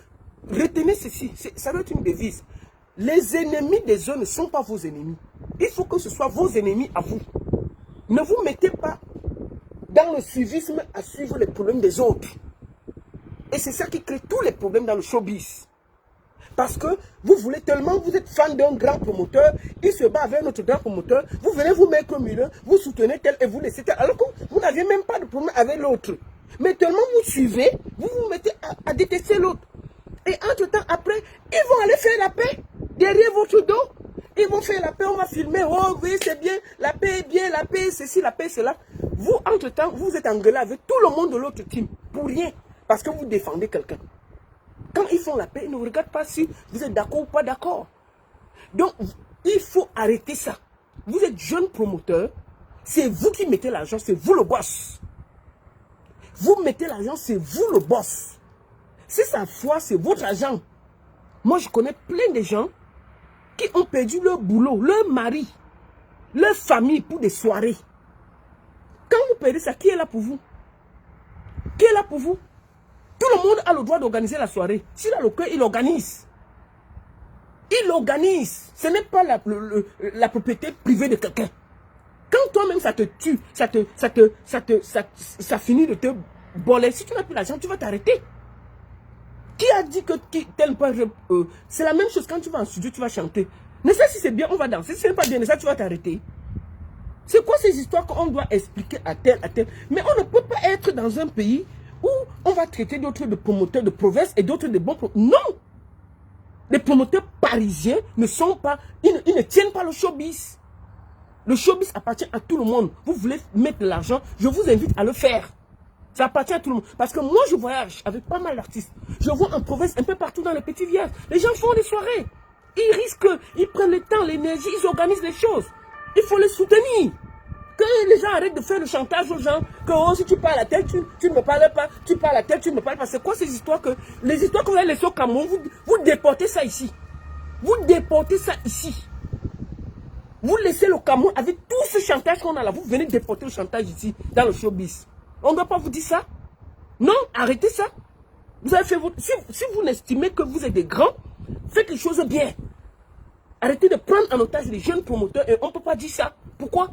retenir ceci. Ça doit être une devise. Les ennemis des uns ne sont pas vos ennemis. Il faut que ce soit vos ennemis à vous. Ne vous mettez pas dans le suivisme à suivre les problèmes des autres. Et c'est ça qui crée tous les problèmes dans le showbiz. Parce que vous voulez tellement, vous êtes fan d'un grand promoteur, il se bat avec un autre grand promoteur, vous venez vous mettre au milieu, vous soutenez tel et vous laissez tel, alors que vous n'aviez même pas de problème avec l'autre. Mais tellement vous suivez, vous vous mettez à détester l'autre. Et entre-temps, après, ils vont aller faire la paix derrière votre dos. Ils vont faire la paix, on va filmer, oh oui, c'est bien, la paix est bien, la paix, ceci, la paix, cela. Vous, entre-temps, vous êtes engueulé avec tout le monde de l'autre team, pour rien, parce que vous défendez quelqu'un. Quand ils font la paix, ils ne regardent pas si vous êtes d'accord ou pas d'accord. Donc, il faut arrêter ça. Vous êtes jeune promoteur, c'est vous qui mettez l'argent, c'est vous le boss. Vous mettez l'argent, c'est vous le boss. Si ça foi, c'est votre argent. Moi, je connais plein de gens qui ont perdu leur boulot, leur mari, leur famille pour des soirées. Quand vous perdez ça, qui est là pour vous? Qui est là pour vous? Tout le monde a le droit d'organiser la soirée. S'il a le cœur, il organise. Il organise. Ce n'est pas la propriété privée de quelqu'un. Quand toi-même ça te tue, ça finit de te voler. Si tu n'as plus l'argent, tu vas t'arrêter. Qui a dit que tel point, c'est la même chose quand tu vas en studio, tu vas chanter. Ne sais si c'est bien, on va danser. Si ce n'est pas bien, ne sais tu vas t'arrêter. C'est quoi ces histoires qu'on doit expliquer à tel, à tel? Mais on ne peut pas être dans un pays où on va traiter d'autres de promoteurs de province et d'autres de bons promoteurs. Non! Les promoteurs parisiens ne sont pas, ils ne tiennent pas le showbiz. Le showbiz appartient à tout le monde. Vous voulez mettre de l'argent, je vous invite à le faire. Ça appartient à tout le monde. Parce que moi, je voyage avec pas mal d'artistes. Je vois en province, un peu partout dans les petits villages. Les gens font des soirées. Ils risquent, ils prennent le temps, l'énergie, ils organisent les choses. Il faut les soutenir. Que les gens arrêtent de faire le chantage aux gens. Que oh, si tu parles à tête, tu ne me parles pas. Tu parles à tête, tu ne me parles pas. C'est quoi ces histoires que... Les histoires que vous allez laisser au Cameroun, vous déportez ça ici. Vous déportez ça ici. Vous laissez le Cameroun avec tout ce chantage qu'on a là. Vous venez déporter le chantage ici, dans le showbiz. On ne doit pas vous dire ça. Non, arrêtez ça. Vous avez fait votre... Si vous estimez que vous êtes des grands, faites les choses bien. Arrêtez de prendre en otage les jeunes promoteurs et on ne peut pas dire ça. Pourquoi?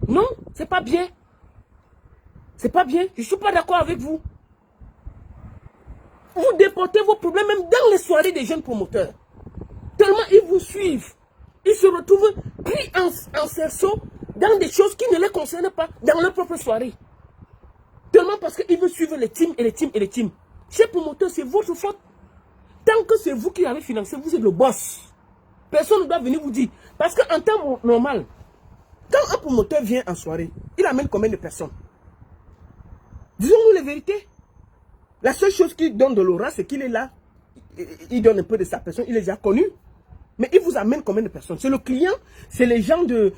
Non, c'est pas bien. C'est pas bien. Je ne suis pas d'accord avec vous. Vous déportez vos problèmes même dans les soirées des jeunes promoteurs. Tellement ils vous suivent. Ils se retrouvent pris en cerceau dans des choses qui ne les concernent pas dans leur propre soirée. Tellement parce qu'ils veulent suivre les teams et les teams et les teams. Chers promoteurs, c'est votre faute. Tant que c'est vous qui avez financé, vous êtes le boss. Personne ne doit venir vous dire. Parce qu'en temps normal, quand un promoteur vient en soirée, il amène combien de personnes? Disons-nous la vérité. La seule chose qui donne de l'aura, c'est qu'il est là. Il donne un peu de sa personne, il est déjà connu. Mais il vous amène combien de personnes? C'est le client, c'est les gens de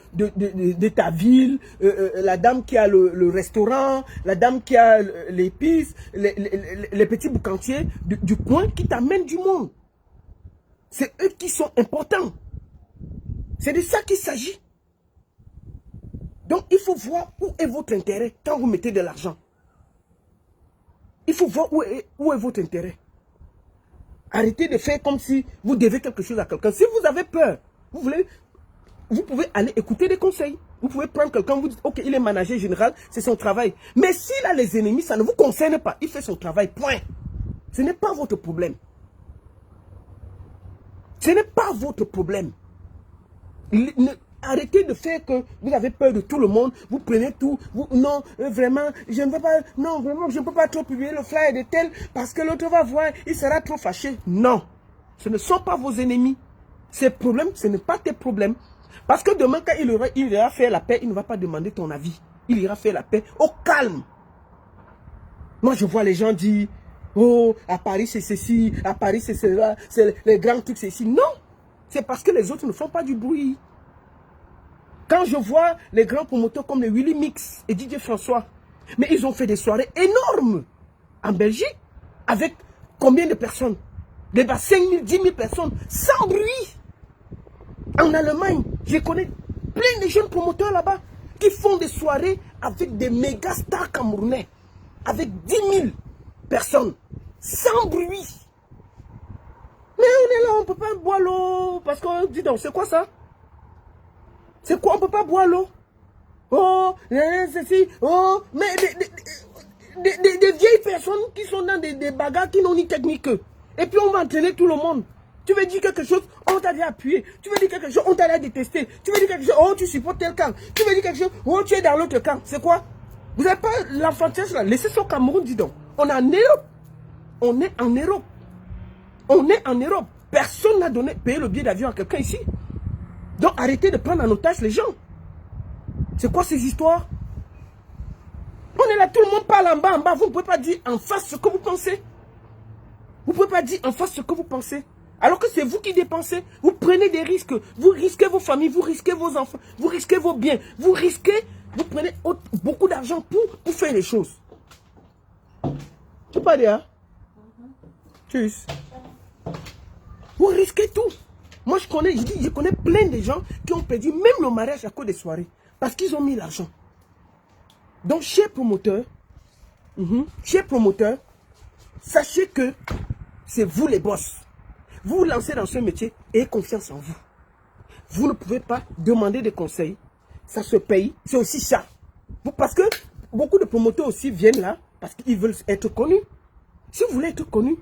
ta ville, la dame qui a le restaurant, la dame qui a l'épice, les petits boucantiers du coin qui t'amènent du monde. C'est eux qui sont importants. C'est de ça qu'il s'agit. Donc il faut voir où est votre intérêt quand vous mettez de l'argent. Il faut voir où est votre intérêt. Arrêtez de faire comme si vous devez quelque chose à quelqu'un. Si vous avez peur, vous pouvez aller écouter des conseils. Vous pouvez prendre quelqu'un, vous dites, ok, il est manager général, c'est son travail. Mais s'il a les ennemis, ça ne vous concerne pas. Il fait son travail, point. Ce n'est pas votre problème. Ce n'est pas votre problème. Arrêtez de faire que vous avez peur de tout le monde, vous prenez tout, non, vraiment, je ne veux pas, non, vraiment, je ne peux pas trop publier le flyer de tel, parce que l'autre va voir, il sera trop fâché. Non, ce ne sont pas vos ennemis. Ces problèmes, ce n'est pas tes problèmes. Parce que demain, quand il ira faire la paix, il ne va pas demander ton avis. Il ira faire la paix au calme. Moi, je vois les gens dire, oh, à Paris, c'est ceci, à Paris, c'est cela, c'est les grands trucs, c'est ici. Non, c'est parce que les autres ne font pas du bruit. Quand je vois les grands promoteurs comme les Willy Mix et Didier François, mais ils ont fait des soirées énormes en Belgique, avec combien de personnes? Des 5 000, 10 000 personnes, sans bruit. En Allemagne, je connais plein de jeunes promoteurs là-bas qui font des soirées avec des méga stars camerounais, avec 10 000 personnes, sans bruit. Mais on est là, on ne peut pas boire l'eau, parce qu'on dit donc, c'est quoi ça? C'est quoi, on ne peut pas boire l'eau? Oh, ceci, oh, mais des vieilles personnes qui sont dans des bagarres qui n'ont ni technique. Et puis on va entraîner tout le monde. Tu veux dire quelque chose, on t'a déjà appuyé. Tu veux dire quelque chose, on t'a déjà détesté. Tu veux dire quelque chose, oh tu supportes tel camp. Tu veux dire quelque chose, oh tu es dans l'autre camp. C'est quoi? Vous n'avez pas l'enfantillage là. Laissez ça au Cameroun, dis donc. On est en Europe. On est en Europe. On est en Europe. Personne n'a payé le billet d'avion à quelqu'un ici. Donc arrêtez de prendre en otage les gens. C'est quoi ces histoires? On est là, tout le monde parle en bas, en bas. Vous ne pouvez pas dire en face ce que vous pensez. Vous ne pouvez pas dire en face ce que vous pensez. Alors que c'est vous qui dépensez. Vous prenez des risques. Vous risquez vos familles, vous risquez vos enfants, vous risquez vos biens. Vous risquez, vous prenez beaucoup d'argent pour faire les choses. Tu peux dire, hein? Tchuss. Vous risquez tout. Moi, je connais plein de gens qui ont perdu même le mariage à cause des soirées. Parce qu'ils ont mis l'argent. Donc, chers promoteurs, sachez que c'est vous les boss. Vous vous lancez dans ce métier et ayez confiance en vous. Vous ne pouvez pas demander des conseils. Ça se paye. C'est aussi ça. Parce que beaucoup de promoteurs aussi viennent là parce qu'ils veulent être connus. Si vous voulez être connu,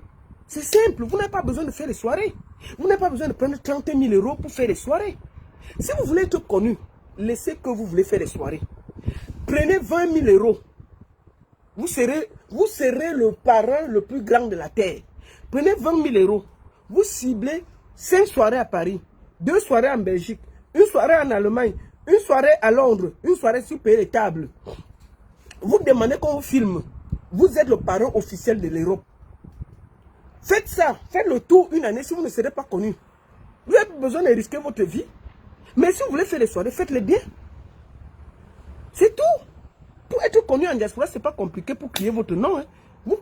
c'est simple. Vous n'avez pas besoin de faire les soirées. Vous n'avez pas besoin de prendre 30 000 € pour faire les soirées. Si vous voulez être connu, laissez que vous voulez faire les soirées. Prenez 20 000 €. Vous serez le parrain le plus grand de la terre. Prenez 20 000 €. Vous ciblez 5 soirées à Paris, 2 soirées en Belgique, 1 soirée en Allemagne, 1 soirée à Londres, 1 soirée sur payer les tables. Vous demandez qu'on vous filme. Vous êtes le parrain officiel de l'Europe. Faites ça. Faites le tour une année si vous ne serez pas connu. Vous n'avez pas besoin de risquer votre vie. Mais si vous voulez faire les soirées, faites-les bien. C'est tout. Pour être connu en diaspora, ce n'est pas compliqué pour crier votre nom. Hein. Vous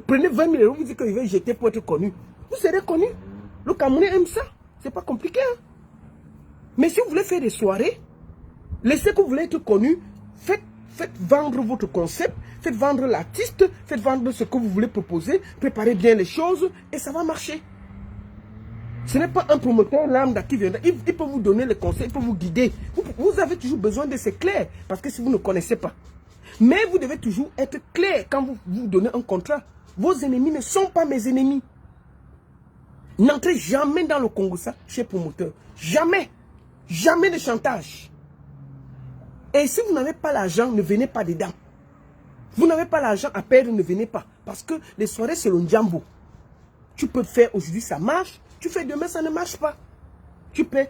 prenez 20 000 €, vous dites qu'il va jeter pour être connu. Vous serez connu. Le Camerounais aime ça. Ce n'est pas compliqué. Hein. Mais si vous voulez faire des soirées, laissez que vous voulez être connu, faites vendre votre concept, faites vendre l'artiste, faites vendre ce que vous voulez proposer, préparez bien les choses et ça va marcher. Ce n'est pas un promoteur lambda qui viendra. Il peut vous donner les conseils, il peut vous guider. Vous avez toujours besoin de c'est clair. Parce que si vous ne connaissez pas. Mais vous devez toujours être clair quand vous donnez un contrat. Vos ennemis ne sont pas mes ennemis. N'entrez jamais dans le Congo ça chez promoteur. Jamais. Jamais de chantage. Et si vous n'avez pas l'argent, ne venez pas dedans. Vous n'avez pas l'argent à perdre, ne venez pas. Parce que les soirées, c'est le njambo. Tu peux faire aujourd'hui, ça marche. Tu fais demain, ça ne marche pas. Tu peux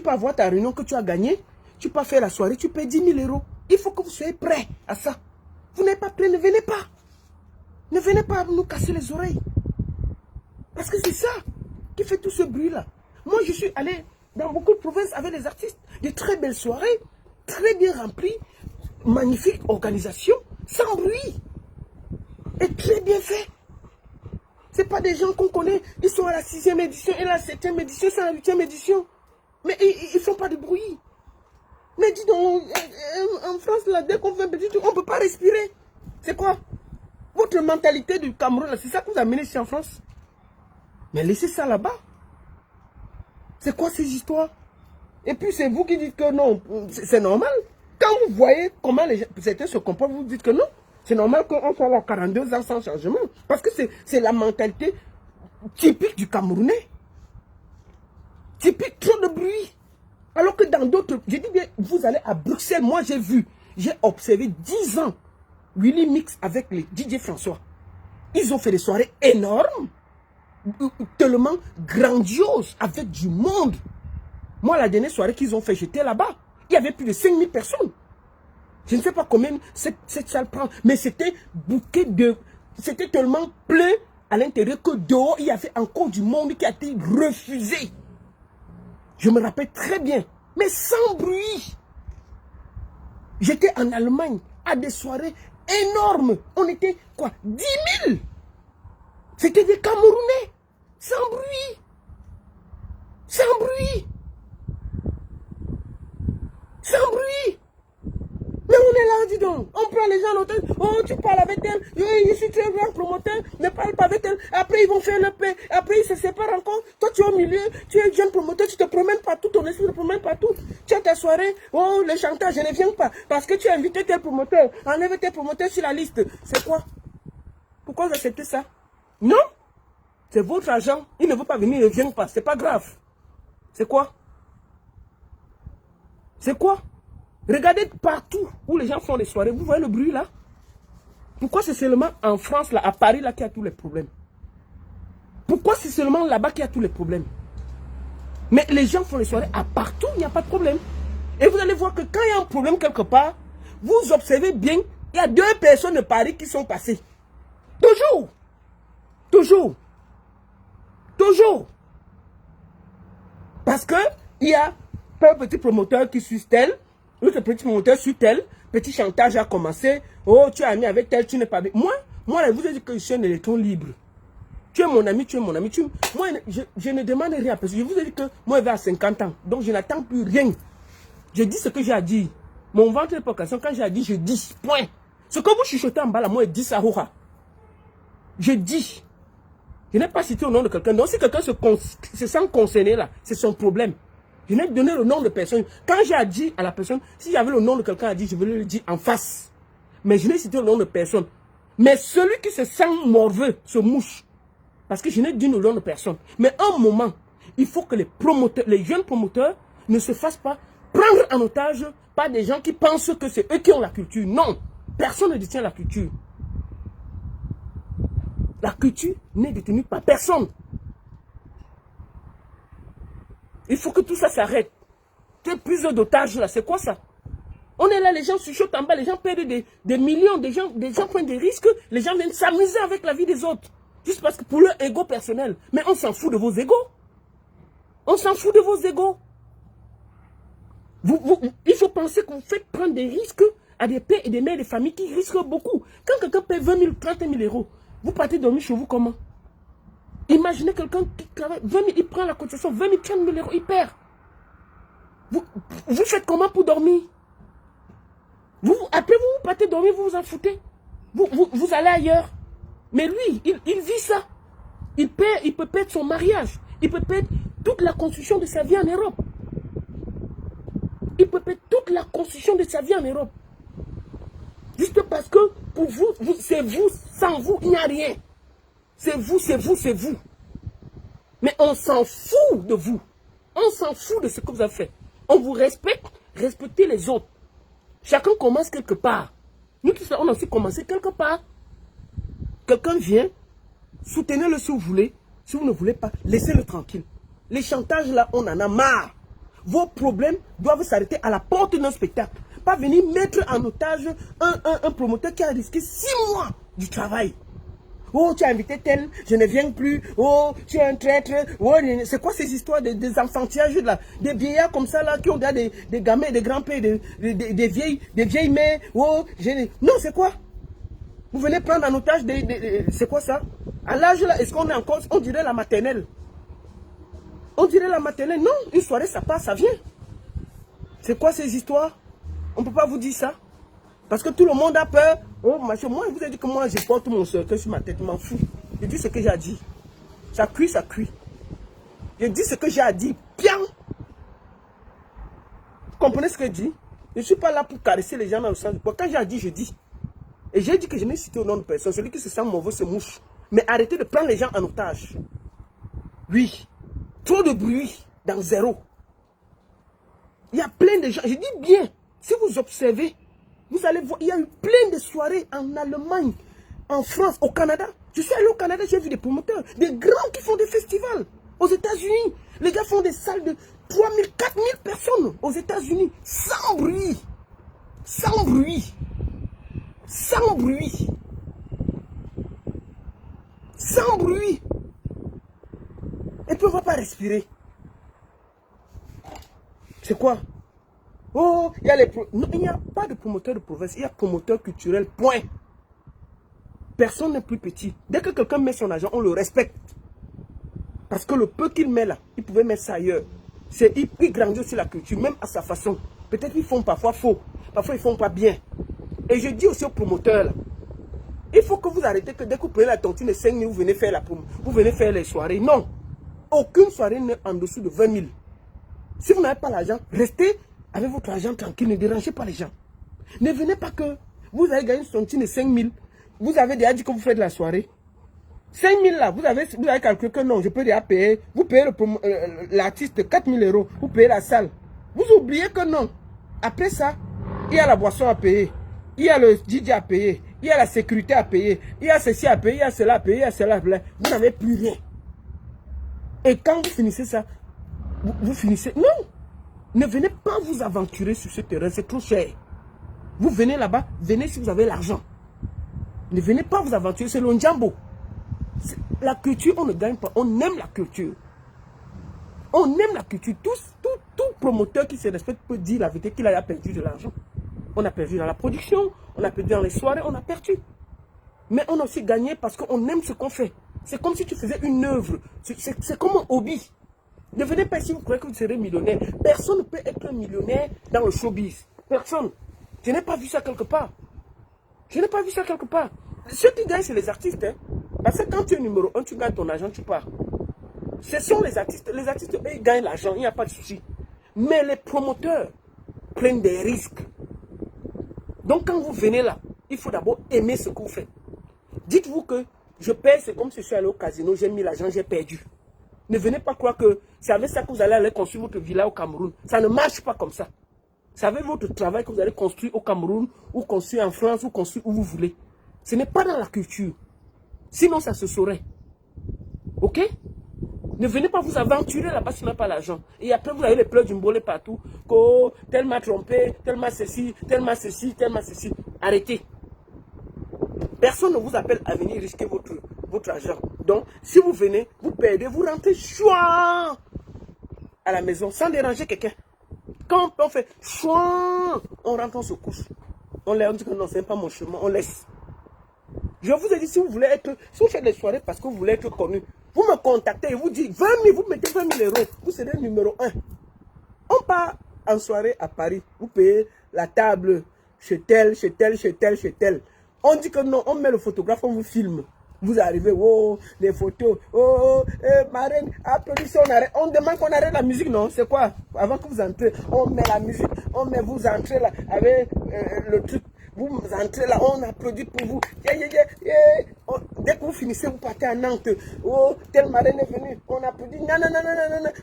avoir ta réunion que tu as gagnée. Tu peux faire la soirée, tu payes 10 000 €. Il faut que vous soyez prêts à ça. Vous n'êtes pas prêts, ne venez pas. Ne venez pas nous casser les oreilles. Parce que c'est ça qui fait tout ce bruit-là. Moi, je suis allé dans beaucoup de provinces avec des artistes. Des très belles soirées, très bien remplies, magnifique organisation, sans bruit. Et très bien fait. Ce n'est pas des gens qu'on connaît. Ils sont à la 6e édition et la 7e édition, c'est la 8e édition. Mais ils ne font pas de bruit. Mais dis donc, en France, là, dès qu'on fait un petit truc, on ne peut pas respirer. C'est quoi? Votre mentalité du Cameroun, c'est ça que vous amenez ici en France. Mais laissez ça là-bas. C'est quoi ces histoires? Et puis c'est vous qui dites que non, c'est normal. Quand vous voyez comment certains se comportent, vous dites que non. C'est normal qu'on soit là 42 ans sans changement. Parce que c'est la mentalité typique du Camerounais. Typique, trop de bruit. Alors que dans d'autres, je dis bien, vous allez à Bruxelles, moi j'ai observé 10 ans Willy Mix avec les Didier François. Ils ont fait des soirées énormes. tellement grandiose, avec du monde. Moi, la dernière soirée qu'ils ont fait, j'étais là-bas. Il y avait plus de 5000 personnes. Je ne sais pas combien cette salle prend, mais c'était bouquet de... C'était tellement plein à l'intérieur que dehors, il y avait encore du monde qui a été refusé. Je me rappelle très bien, mais sans bruit. J'étais en Allemagne à des soirées énormes. On était, quoi, 10 000. C'était des Camerounais. Sans bruit. Sans bruit. Sans bruit. Mais on est là, dis donc. On prend les gens en hôtel. Oh, tu parles avec elle. Ici, tu es un grand promoteur. Ne parle pas avec elle. Après, ils vont faire le paix. Après, ils se séparent encore. Toi, tu es au milieu. Tu es jeune promoteur. Tu te promènes partout. Ton esprit te promène partout. Tu as ta soirée. Oh, le chantage, je ne viens pas. Parce que tu as invité tel promoteur. Enlève tes promoteurs sur la liste. C'est quoi? Pourquoi vous acceptez ça? Non. C'est votre argent. Il ne veut pas venir. Il ne vient pas. C'est pas grave. C'est quoi? C'est quoi? Regardez partout où les gens font des soirées. Vous voyez le bruit là? Pourquoi c'est seulement en France, là, à Paris, là, qu'il y a tous les problèmes? Pourquoi c'est seulement là-bas qu'il y a tous les problèmes? Mais les gens font des soirées à partout, il n'y a pas de problème. Et vous allez voir que quand il y a un problème quelque part, vous observez bien, il y a 2 personnes de Paris qui sont passées. Toujours. Toujours. Toujours. Parce que il y a un petit promoteur qui suit tel. L'autre petit promoteur suit tel, petit chantage a commencé. Oh, tu es ami avec tel, tu n'es pas bien. Moi, je vous ai dit que je suis un électron libre. Tu es mon ami, tu es mon ami. Moi, je ne demande rien à personne. Je vous ai dit que moi, je vais à 50 ans. Donc, je n'attends plus rien. Je dis ce que j'ai à dire. Mon ventre n'est pas question. Quand j'ai dit, je dis. Point. Ce que vous chuchotez en bas, là, moi, je dis ça. Je dis. Je n'ai pas cité le nom de quelqu'un. Donc, si quelqu'un se sent concerné, là, c'est son problème. Je n'ai donné le nom de personne. Quand j'ai dit à la personne, si j'avais le nom de quelqu'un à dire, je vais le dire en face. Mais je n'ai cité le nom de personne. Mais celui qui se sent morveux se mouche. Parce que je n'ai dit le nom de personne. Mais un moment, il faut que les promoteurs, les jeunes promoteurs ne se fassent pas prendre en otage par des gens qui pensent que c'est eux qui ont la culture. Non, personne ne détient la culture. La culture n'est détenue par personne. Il faut que tout ça s'arrête. Tu es plusieurs d'otages là, c'est quoi ça? On est là, les gens chuchotent en bas, les gens perdent des millions, des gens prennent des risques, les gens viennent s'amuser avec la vie des autres. Juste parce que pour leur ego personnel. Mais on s'en fout de vos égos. On s'en fout de vos égos. Il faut penser que vous faites prendre des risques à des pères et des mères de famille qui risquent beaucoup. Quand quelqu'un paie 20 000, 30 000 euros, vous partez dormir chez vous comment? Imaginez quelqu'un qui travaille 20 000, il prend la cotisation, 20 000, 30 000 euros, il perd. Vous faites comment pour dormir? Après vous partez dormir, vous vous en foutez. Vous allez ailleurs. Mais lui, il vit ça. Il peut perdre son mariage. Il peut perdre toute la construction de sa vie en Europe. Il peut perdre toute la construction de sa vie en Europe. Juste parce que pour vous, c'est vous, sans vous, il n'y a rien. C'est vous, c'est vous, c'est vous. Mais on s'en fout de vous. On s'en fout de ce que vous avez fait. On vous respecte, respectez les autres. Chacun commence quelque part. Nous tous, on a aussi commencé quelque part. Quelqu'un vient, soutenez-le si vous voulez. Si vous ne voulez pas, laissez-le tranquille. Les chantages là, on en a marre. Vos problèmes doivent s'arrêter à la porte d'un spectacle. Pas venir mettre en otage un promoteur qui a risqué 6 mois du travail. Oh, tu as invité tel, je ne viens plus. Oh, tu es un traître. Oh, c'est quoi ces histoires des enfantillages là? Des vieillards comme ça là qui ont des gamins, des grands-pères, des vieilles mères. Oh, non, c'est quoi? Vous venez prendre en otage c'est quoi ça? À l'âge là, est-ce qu'on est encore, on dirait la maternelle? On dirait la maternelle. Non, une soirée ça passe, ça vient. C'est quoi ces histoires? On ne peut pas vous dire ça. Parce que tout le monde a peur. Oh, machin, moi, je vous ai dit que moi, je porte mon cercueil sur ma tête, je m'en fous. Je dis ce que j'ai à dire. Ça cuit, ça cuit. Je dis ce que j'ai à dire. Bien. Vous comprenez ce que je dis? Je ne suis pas là pour caresser les gens dans le sens du poids. Quand j'ai à dire, je dis. Et j'ai dit que je n'ai cité au nom de personne. Celui qui se sent mauvais se mouche. Mais arrêtez de prendre les gens en otage. Oui. Trop de bruit dans zéro. Il y a plein de gens. Je dis bien. Si vous observez, vous allez voir, il y a eu plein de soirées en Allemagne. en France, au Canada. Je suis allé au Canada, j'ai vu des promoteurs, des grands qui font des festivals. Aux États-Unis, les gars font des salles de 3000, 4000 personnes aux États-Unis, sans bruit. Sans bruit. Sans bruit. Sans bruit. Et puis on ne va pas respirer. C'est quoi? Oh, il y a les... Non, il n'y a pas de promoteur de province, il y a promoteur culturel, point. Personne n'est plus petit. Dès que quelqu'un met son argent, on le respecte. Parce que le peu qu'il met là, il pouvait mettre ça ailleurs. Il grandit aussi la culture, même à sa façon. Peut-être qu'ils font parfois faux, parfois ils font pas bien. Et je dis aussi aux promoteurs là, il faut que vous arrêtez que dès que vous prenez la tontine de 5 000, vous venez faire la promo, vous venez faire les soirées. Non, aucune soirée n'est en dessous de 20 000. Si vous n'avez pas l'argent, restez avec votre argent tranquille, ne dérangez pas les gens. Ne venez pas que vous avez gagné une tontine de 5 000, vous avez déjà dit que vous faites la soirée. 5 000 là, vous avez calculé que non, je peux déjà payer. Vous payez l'artiste 4 000 €, vous payez la salle. Vous oubliez que non. Après ça, il y a la boisson à payer, il y a le DJ à payer, il y a la sécurité à payer, il y a ceci à payer, il y a cela à payer, il y a cela à payer. Vous n'avez plus rien. Et quand vous finissez ça, vous finissez... Non, ne venez pas vous aventurer sur ce terrain, c'est trop cher. Vous venez là-bas, venez si vous avez l'argent. Ne venez pas vous aventurer, c'est le Njambo. La culture, on ne gagne pas. On aime la culture. On aime la culture. Tout promoteur qui se respecte peut dire la vérité qu'il a perdu de l'argent. On a perdu dans la production, on a perdu dans les soirées, on a perdu. Mais on a aussi gagné parce qu'on aime ce qu'on fait. C'est comme si tu faisais une œuvre. C'est comme un hobby. Ne venez pas ici, vous croyez que vous serez millionnaire. Personne ne peut être millionnaire dans le showbiz. Personne. Je n'ai pas vu ça quelque part. Je n'ai pas vu ça quelque part. Ceux qui gagnent, c'est les artistes. Hein. Parce que quand tu es numéro 1, tu gagnes ton argent, tu pars. Ce sont les artistes. Les artistes, eux, ils gagnent l'argent, il n'y a pas de souci. Mais les promoteurs prennent des risques. Donc quand vous venez là, il faut d'abord aimer ce que vous faites. Dites-vous que je paye, c'est comme si je suis allé au casino, j'ai mis l'argent, j'ai perdu. Ne venez pas croire que c'est avec ça que vous allez aller construire votre villa au Cameroun. Ça ne marche pas comme ça. C'est avec votre travail que vous allez construire au Cameroun, ou construire en France, ou construire où vous voulez. Ce n'est pas dans la culture. Sinon, ça se saurait. Ok? Ne venez pas vous aventurer là-bas si vous n'avez pas l'argent. Et après, vous avez les pleurs du mbolé partout. Oh, tellement trompé, tellement ceci, tellement ceci, tellement ceci. Arrêtez. Personne ne vous appelle à venir risquer votre argent. Donc, si vous venez, vous perdez, vous rentrez chouin à la maison sans déranger quelqu'un. Quand on fait chouin, on rentre, on se couche. On dit que non, ce n'est pas mon chemin, on laisse. Je vous ai dit, si vous voulez être, si vous faites des soirées parce que vous voulez être connu, vous me contactez et vous dites 20 000, vous mettez 20 000 €, vous serez le numéro 1. On part en soirée à Paris, vous payez la table chez tel, chez tel, chez tel, chez tel. On dit que non, on met le photographe, on vous filme. Vous arrivez, oh, les photos, oh, marraine, applaudissez, on arrête. On demande qu'on arrête la musique, non, c'est quoi? Avant que vous entrez, on met la musique, on met, vous entrez là, avec le truc. Vous entrez là, on applaudit pour vous. Dès que vous finissez, vous partez à Nantes. Oh, tel marraine est venu. On applaudit. Non.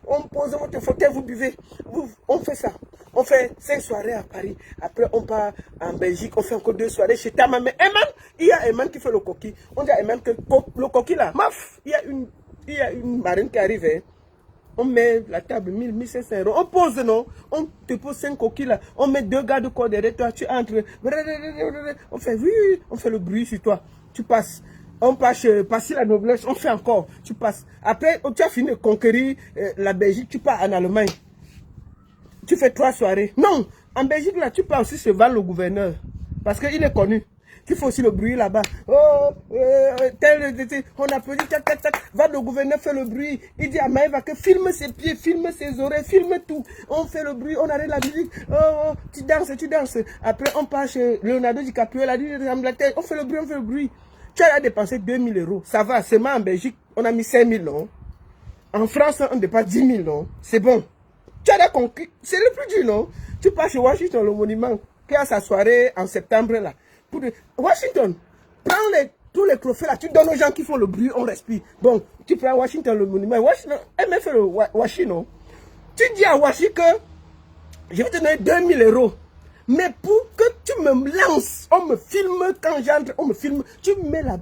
On pose votre fauteuil, vous buvez. On fait ça. On fait 5 soirées à Paris. Après, on part en Belgique. On fait encore 2 soirées chez Tama. Mais Eman, il y a Eman qui fait le coquille. On dit à Eman que le coquille là, maf, il y a une marraine qui arrive. Hein. On met la table 1000, 1500 €. On pose, non? On te pose 5 coquilles là. On met 2 gars de corps derrière toi. Tu entres. On fait, oui, on fait le bruit sur toi. Tu passes. On passe, passer la noblesse. On fait encore. Tu passes. Après, tu as fini de conquérir la Belgique. Tu pars en Allemagne. Tu fais 3 soirées. Non. En Belgique, là, tu pars aussi se vendre le gouverneur. Parce qu'il est connu. Tu fais aussi le bruit là-bas. Oh, on applaudit, tac, tac, tac. Va le gouverneur faire le bruit. Il dit à Maëva que filme ses pieds, filme ses oreilles, filme tout. On fait le bruit, on arrête la musique. Oh, tu danses, tu danses. Après, on part chez Leonardo DiCaprio, on fait le bruit, on fait le bruit. Tu as dépensé 2000 €. Ça va, seulement en Belgique, on a mis 5000 €, non? En France, on dépasse 10 000 €, non? C'est bon. Tu as conquis. C'est le plus dur, non? Tu pars chez Washington, le monument, qui a sa soirée en septembre, là. Washington, prends tous les trophées là, tu donnes aux gens qui font le bruit, on respire. Bon, tu prends Washington, le monument. Washington, elle m'a fait le Washington. Tu dis à Washington que je vais te donner 2000 €. Mais pour que tu me lances, on me filme quand j'entre, on me filme, tu mets la...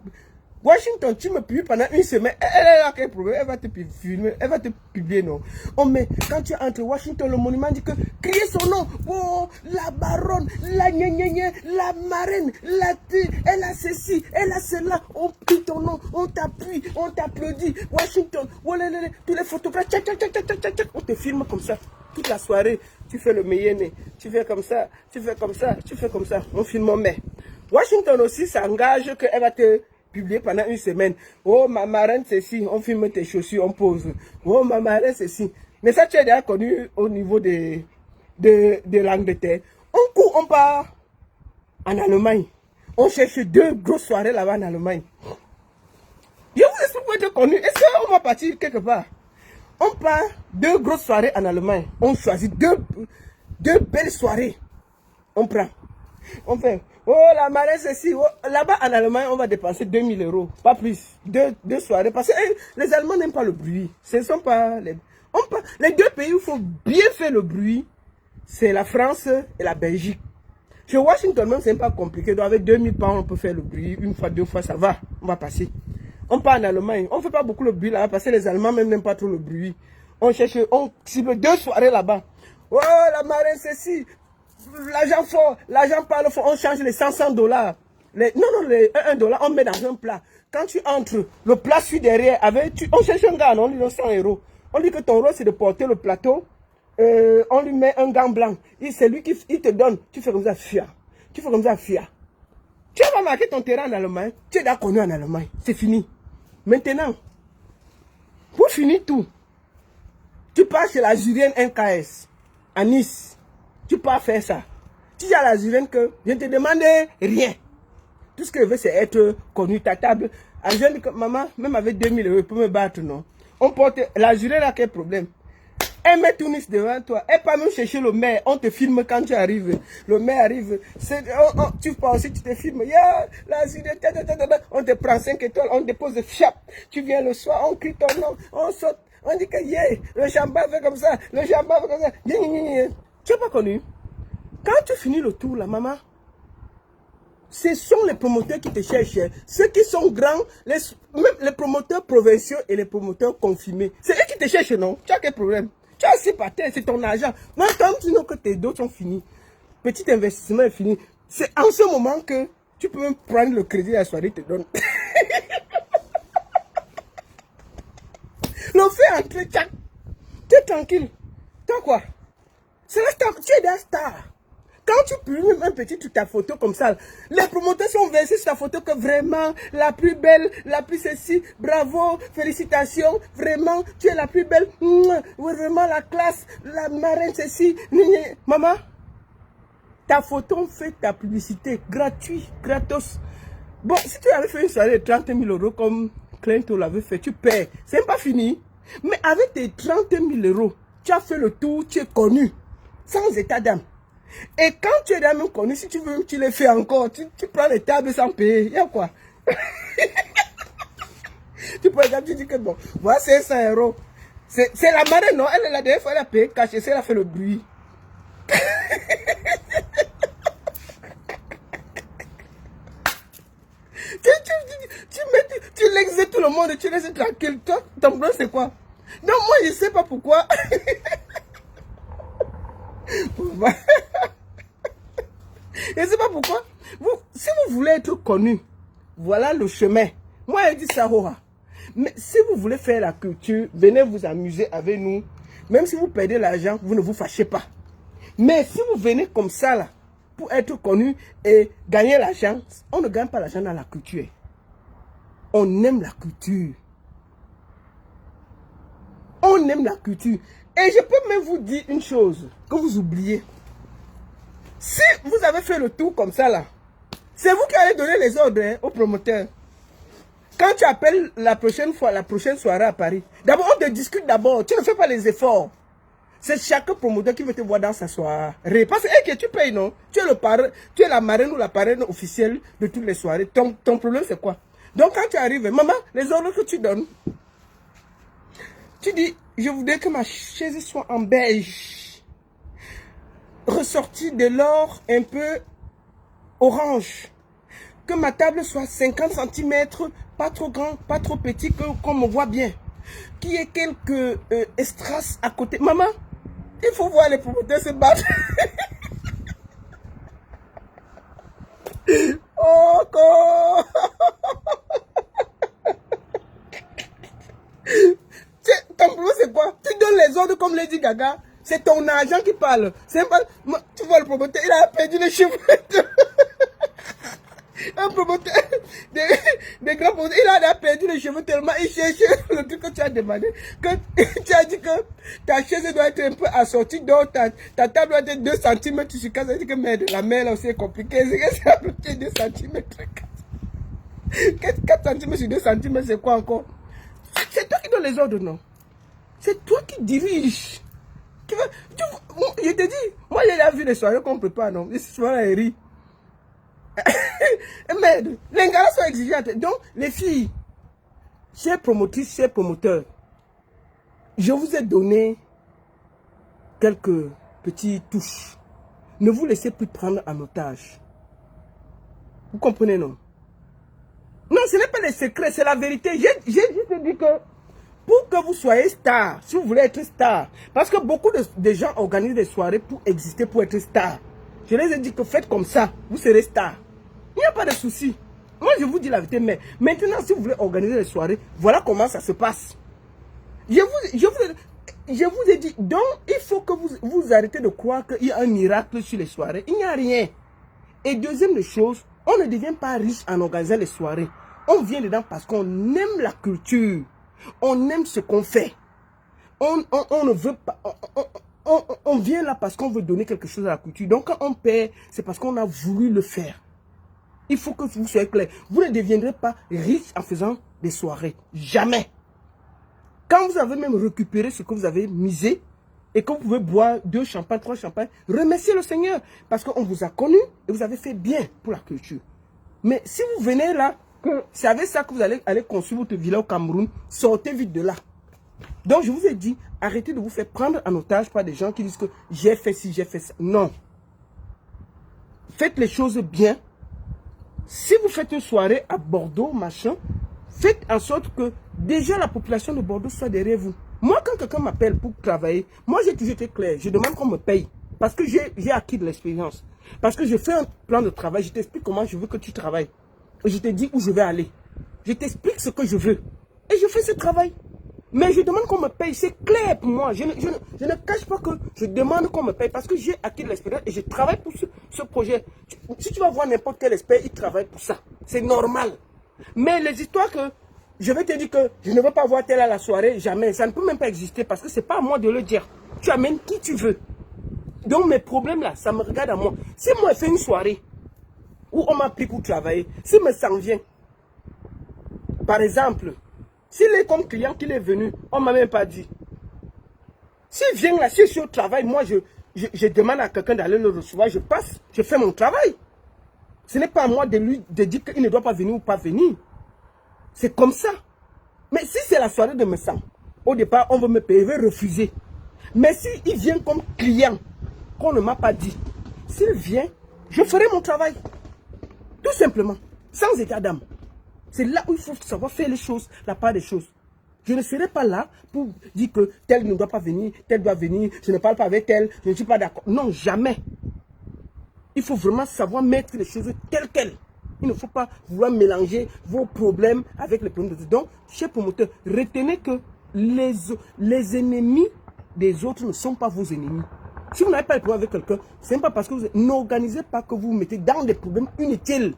Washington, tu me publies pendant une semaine, elle a quel problème, elle va te filmer, elle va te publier, non. Oh, mais quand tu entres Washington, le monument dit que, criez son nom, oh, la baronne, la gna gna gna, la marraine, elle a ceci, elle a cela, on prie ton nom, on t'appuie, on t'applaudit, Washington, oh, tous les photographes, tchac, tchac, tchac, tchac, tchac, tchac, on te filme comme ça, toute la soirée, tu fais le meilleur nez, tu fais comme ça, tu fais comme ça, tu fais comme ça, on filme, mais Washington aussi s'engage qu'elle va te publié pendant une semaine. Oh, ma marraine, c'est si. On filme tes chaussures, on pose. Oh, ma marraine, c'est si. Mais ça, tu as déjà connu au niveau de l'Angleterre. On court, on part en Allemagne. On cherche 2 grosses soirées là-bas en Allemagne. Je vous explique pour être connu. Est-ce qu'on va partir quelque part? On part 2 grosses soirées en Allemagne. On choisit 2 belles soirées. On prend. On fait, oh la marée ceci, oh, là-bas en Allemagne on va dépenser 2000 €, pas plus, 2 soirées, parce que les Allemands n'aiment pas le bruit, ce ne sont pas les... les 2 pays où il faut bien faire le bruit, c'est la France et la Belgique. Chez Washington même c'est pas compliqué, donc avec 2000 pounds on peut faire le bruit, 1 fois, 2 fois ça va, on va passer. On part en Allemagne, on ne fait pas beaucoup le bruit là, parce que les Allemands même n'aiment pas trop le bruit. On cherche, on cible 2 soirées là-bas, oh la marée ceci. L'argent fort, l'argent parle fort, on change les 100 $. Non, les 1 $, on met dans un plat. Quand tu entres, le plat suit derrière. On cherche un gars, on lui donne 100 €. On dit que ton rôle, c'est de porter le plateau. On lui met un gant blanc. C'est lui qui te donne. Tu fais comme ça, fia. Tu fais comme ça, fia. Tu vas marquer ton terrain en Allemagne. Tu es déjà connu en Allemagne. C'est fini. Maintenant, pour finir tout, tu pars chez la Jurienne NKS, à Nice. Tu peux pas faire ça. Tu dis à la Jurienne que je ne te demande rien. Tout ce que je veux, c'est être connu. Ta table. La Jurienne dit que maman, même avec 2000 € pour me battre, non. On porte. La Jurienne a quel problème? Elle met tout Nice devant toi. Elle peut même chercher le maire. On te filme quand tu arrives. Le maire arrive. Tu pars aussi, tu te filmes. Yeah, la Jurienne, on te prend 5 étoiles. On dépose le fiap. Tu viens le soir, on crie ton nom. On saute. On dit que yeah, le champagne fait comme ça. Le champagne fait comme ça. Tu n'as pas connu? Quand tu finis le tour, la maman, ce sont les promoteurs qui te cherchent. Ceux qui sont grands, même les promoteurs provinciaux et les promoteurs confirmés. C'est eux qui te cherchent, non? Tu as quel problème? Tu as assis par terre, c'est ton argent. Non, tant que tes dos sont finis, petit investissement est fini. C'est en ce moment que tu peux même prendre le crédit à la soirée, te donne. Le fait entrer, tu es tranquille. T'as quoi? C'est la star, tu es la star. Quand tu publies un petit truc, ta photo comme ça, les promoteurs sont versés sur ta photo que vraiment la plus belle, la plus ceci, bravo, félicitations, vraiment, tu es la plus belle, vraiment la classe, la marraine ceci, maman, ta photo fait ta publicité, gratuit, gratos. Bon, si tu avais fait une soirée de 30 000 € comme Clinton l'avait fait, tu paies, c'est même pas fini. Mais avec tes 30 000 €, tu as fait le tour, tu es connu. Sans état d'âme. Et quand tu es même connu, si tu veux, tu les fais encore. Tu prends les tables sans payer. Il y a quoi? Tu prends les tables, tu dis que bon, voilà, c'est 100 €. C'est la marraine, non? Elle, la dernière fois, elle a payé caché, elle a fait le bruit. Tu l'exiges tout le monde et tu laisses tranquille. Toi, ton problème, c'est quoi? Donc, moi, je ne sais pas pourquoi. Je ne sais pas pourquoi. Si vous voulez être connu, voilà le chemin. Moi, je dis ça. Mais si vous voulez faire la culture, venez vous amuser avec nous. Même si vous perdez l'argent, vous ne vous fâchez pas. Mais si vous venez comme ça, là, pour être connu et gagner l'argent, on ne gagne pas l'argent dans la culture. On aime la culture. On aime la culture. Et je peux même vous dire une chose que vous oubliez. Si vous avez fait le tour comme ça là, c'est vous qui allez donner les ordres aux promoteurs. Quand tu appelles la prochaine fois, la prochaine soirée à Paris, d'abord on te discute d'abord, tu ne fais pas les efforts. C'est chaque promoteur qui veut te voir dans sa soirée. Parce que tu payes, non? Tu es le parrain, tu es la marraine ou la parraine officielle de toutes les soirées. Ton problème c'est quoi? Donc quand tu arrives, maman, les ordres que tu donnes, tu dis, je voudrais que ma chaise soit en beige. ressorti de l'or un peu orange. Que ma table soit 50 cm, pas trop grand, pas trop petit, qu'on me voit bien. Qu'il y ait quelques strass à côté. Maman, il faut voir les promoteurs se battre. Oh, quoi. Ton boulot, c'est quoi? Tu donnes les ordres comme Lady Gaga. C'est ton argent qui parle. Pas... Tu vois le promoteur, il a perdu les cheveux. Un promoteur, des grands promoteurs, il a perdu les cheveux tellement il cherche le truc que tu as demandé. Que tu as dit que ta chaise doit être un peu assortie, donc ta table doit être 2 cm sur 4. Ça dit que merde, la mer là aussi est compliquée. C'est à peu près 2 cm. 4 cm sur 2 cm, c'est quoi encore? C'est toi qui donnes les ordres, non? C'est toi qui diriges. Je te dis, moi j'ai déjà vu les soirées qu'on prépare, non? Les soirées elles rient. Merde, les gars sont exigeantes. Donc, les filles, chers promotrices, chers promoteurs, je vous ai donné quelques petites touches. Ne vous laissez plus prendre en otage. Vous comprenez, non? Non, ce n'est pas les secrets, c'est la vérité. J'ai juste dit que pour que vous soyez star, si vous voulez être star, parce que beaucoup de gens organisent des soirées pour exister, pour être star. Je les ai dit que faites comme ça, vous serez star. Il n'y a pas de souci. Moi, je vous dis la vérité, mais maintenant, si vous voulez organiser des soirées, voilà comment ça se passe. Je vous ai dit, donc, il faut que vous arrêtez de croire qu'il y a un miracle sur les soirées. Il n'y a rien. Et deuxième chose, on ne devient pas riche en organisant les soirées. On vient dedans parce qu'on aime la culture. On aime ce qu'on fait. On ne veut pas... On vient là parce qu'on veut donner quelque chose à la culture. Donc, quand on paie, c'est parce qu'on a voulu le faire. Il faut que vous soyez clair. Vous ne deviendrez pas riche en faisant des soirées. Jamais. Quand vous avez même récupéré ce que vous avez misé et que vous pouvez boire 2 champagnes, 3 champagnes, remerciez le Seigneur parce qu'on vous a connu et vous avez fait bien pour la culture. Mais si vous venez là, que c'est avec ça que vous allez construire votre villa au Cameroun, sortez vite de là. Donc je vous ai dit, arrêtez de vous faire prendre en otage par des gens qui disent que j'ai fait ci, j'ai fait ça. Non. Faites les choses bien. Si vous faites une soirée à Bordeaux, machin, faites en sorte que déjà la population de Bordeaux soit derrière vous. Moi, quand quelqu'un m'appelle pour travailler, moi j'ai toujours été clair, je demande qu'on me paye. Parce que j'ai acquis de l'expérience. Parce que je fais un plan de travail, je t'explique comment je veux que tu travailles. Et je te dis où je vais aller. Je t'explique ce que je veux. Et je fais ce travail. Mais je demande qu'on me paye, c'est clair pour moi. Je ne cache pas que je demande qu'on me paye parce que j'ai acquis de l'expérience et je travaille pour ce projet. Si tu vas voir n'importe quel expert, il travaille pour ça. C'est normal. Mais les histoires que je vais te dire que je ne veux pas voir tel à la soirée, jamais. Ça ne peut même pas exister parce que ce n'est pas à moi de le dire. Tu amènes qui tu veux. Donc mes problèmes là, ça me regarde à moi. Si moi je fais une soirée où on m'a pris pour travailler, si me s'en vient, par exemple, s'il est comme client qu'il est venu, on ne m'a même pas dit. S'il vient là, si je suis au travail, moi je demande à quelqu'un d'aller le recevoir, je passe, je fais mon travail. Ce n'est pas à moi de lui de dire qu'il ne doit pas venir ou pas venir. C'est comme ça. Mais si c'est la soirée de me sang, au départ on veut me payer, je vais refuser. Mais s'il vient comme client, qu'on ne m'a pas dit, s'il vient, je ferai mon travail. Tout simplement, sans état d'âme. C'est là où il faut savoir faire les choses, la part des choses. Je ne serai pas là pour dire que tel ne doit pas venir, tel doit venir, je ne parle pas avec tel, je ne suis pas d'accord. Non, jamais. Il faut vraiment savoir mettre les choses telles quelles. Il ne faut pas vouloir mélanger vos problèmes avec les problèmes des autres. Donc, chers promoteurs, retenez que les ennemis des autres ne sont pas vos ennemis. Si vous n'avez pas de problème avec quelqu'un, ce n'est pas parce que vous n'organisez pas que vous vous mettez dans des problèmes inutiles.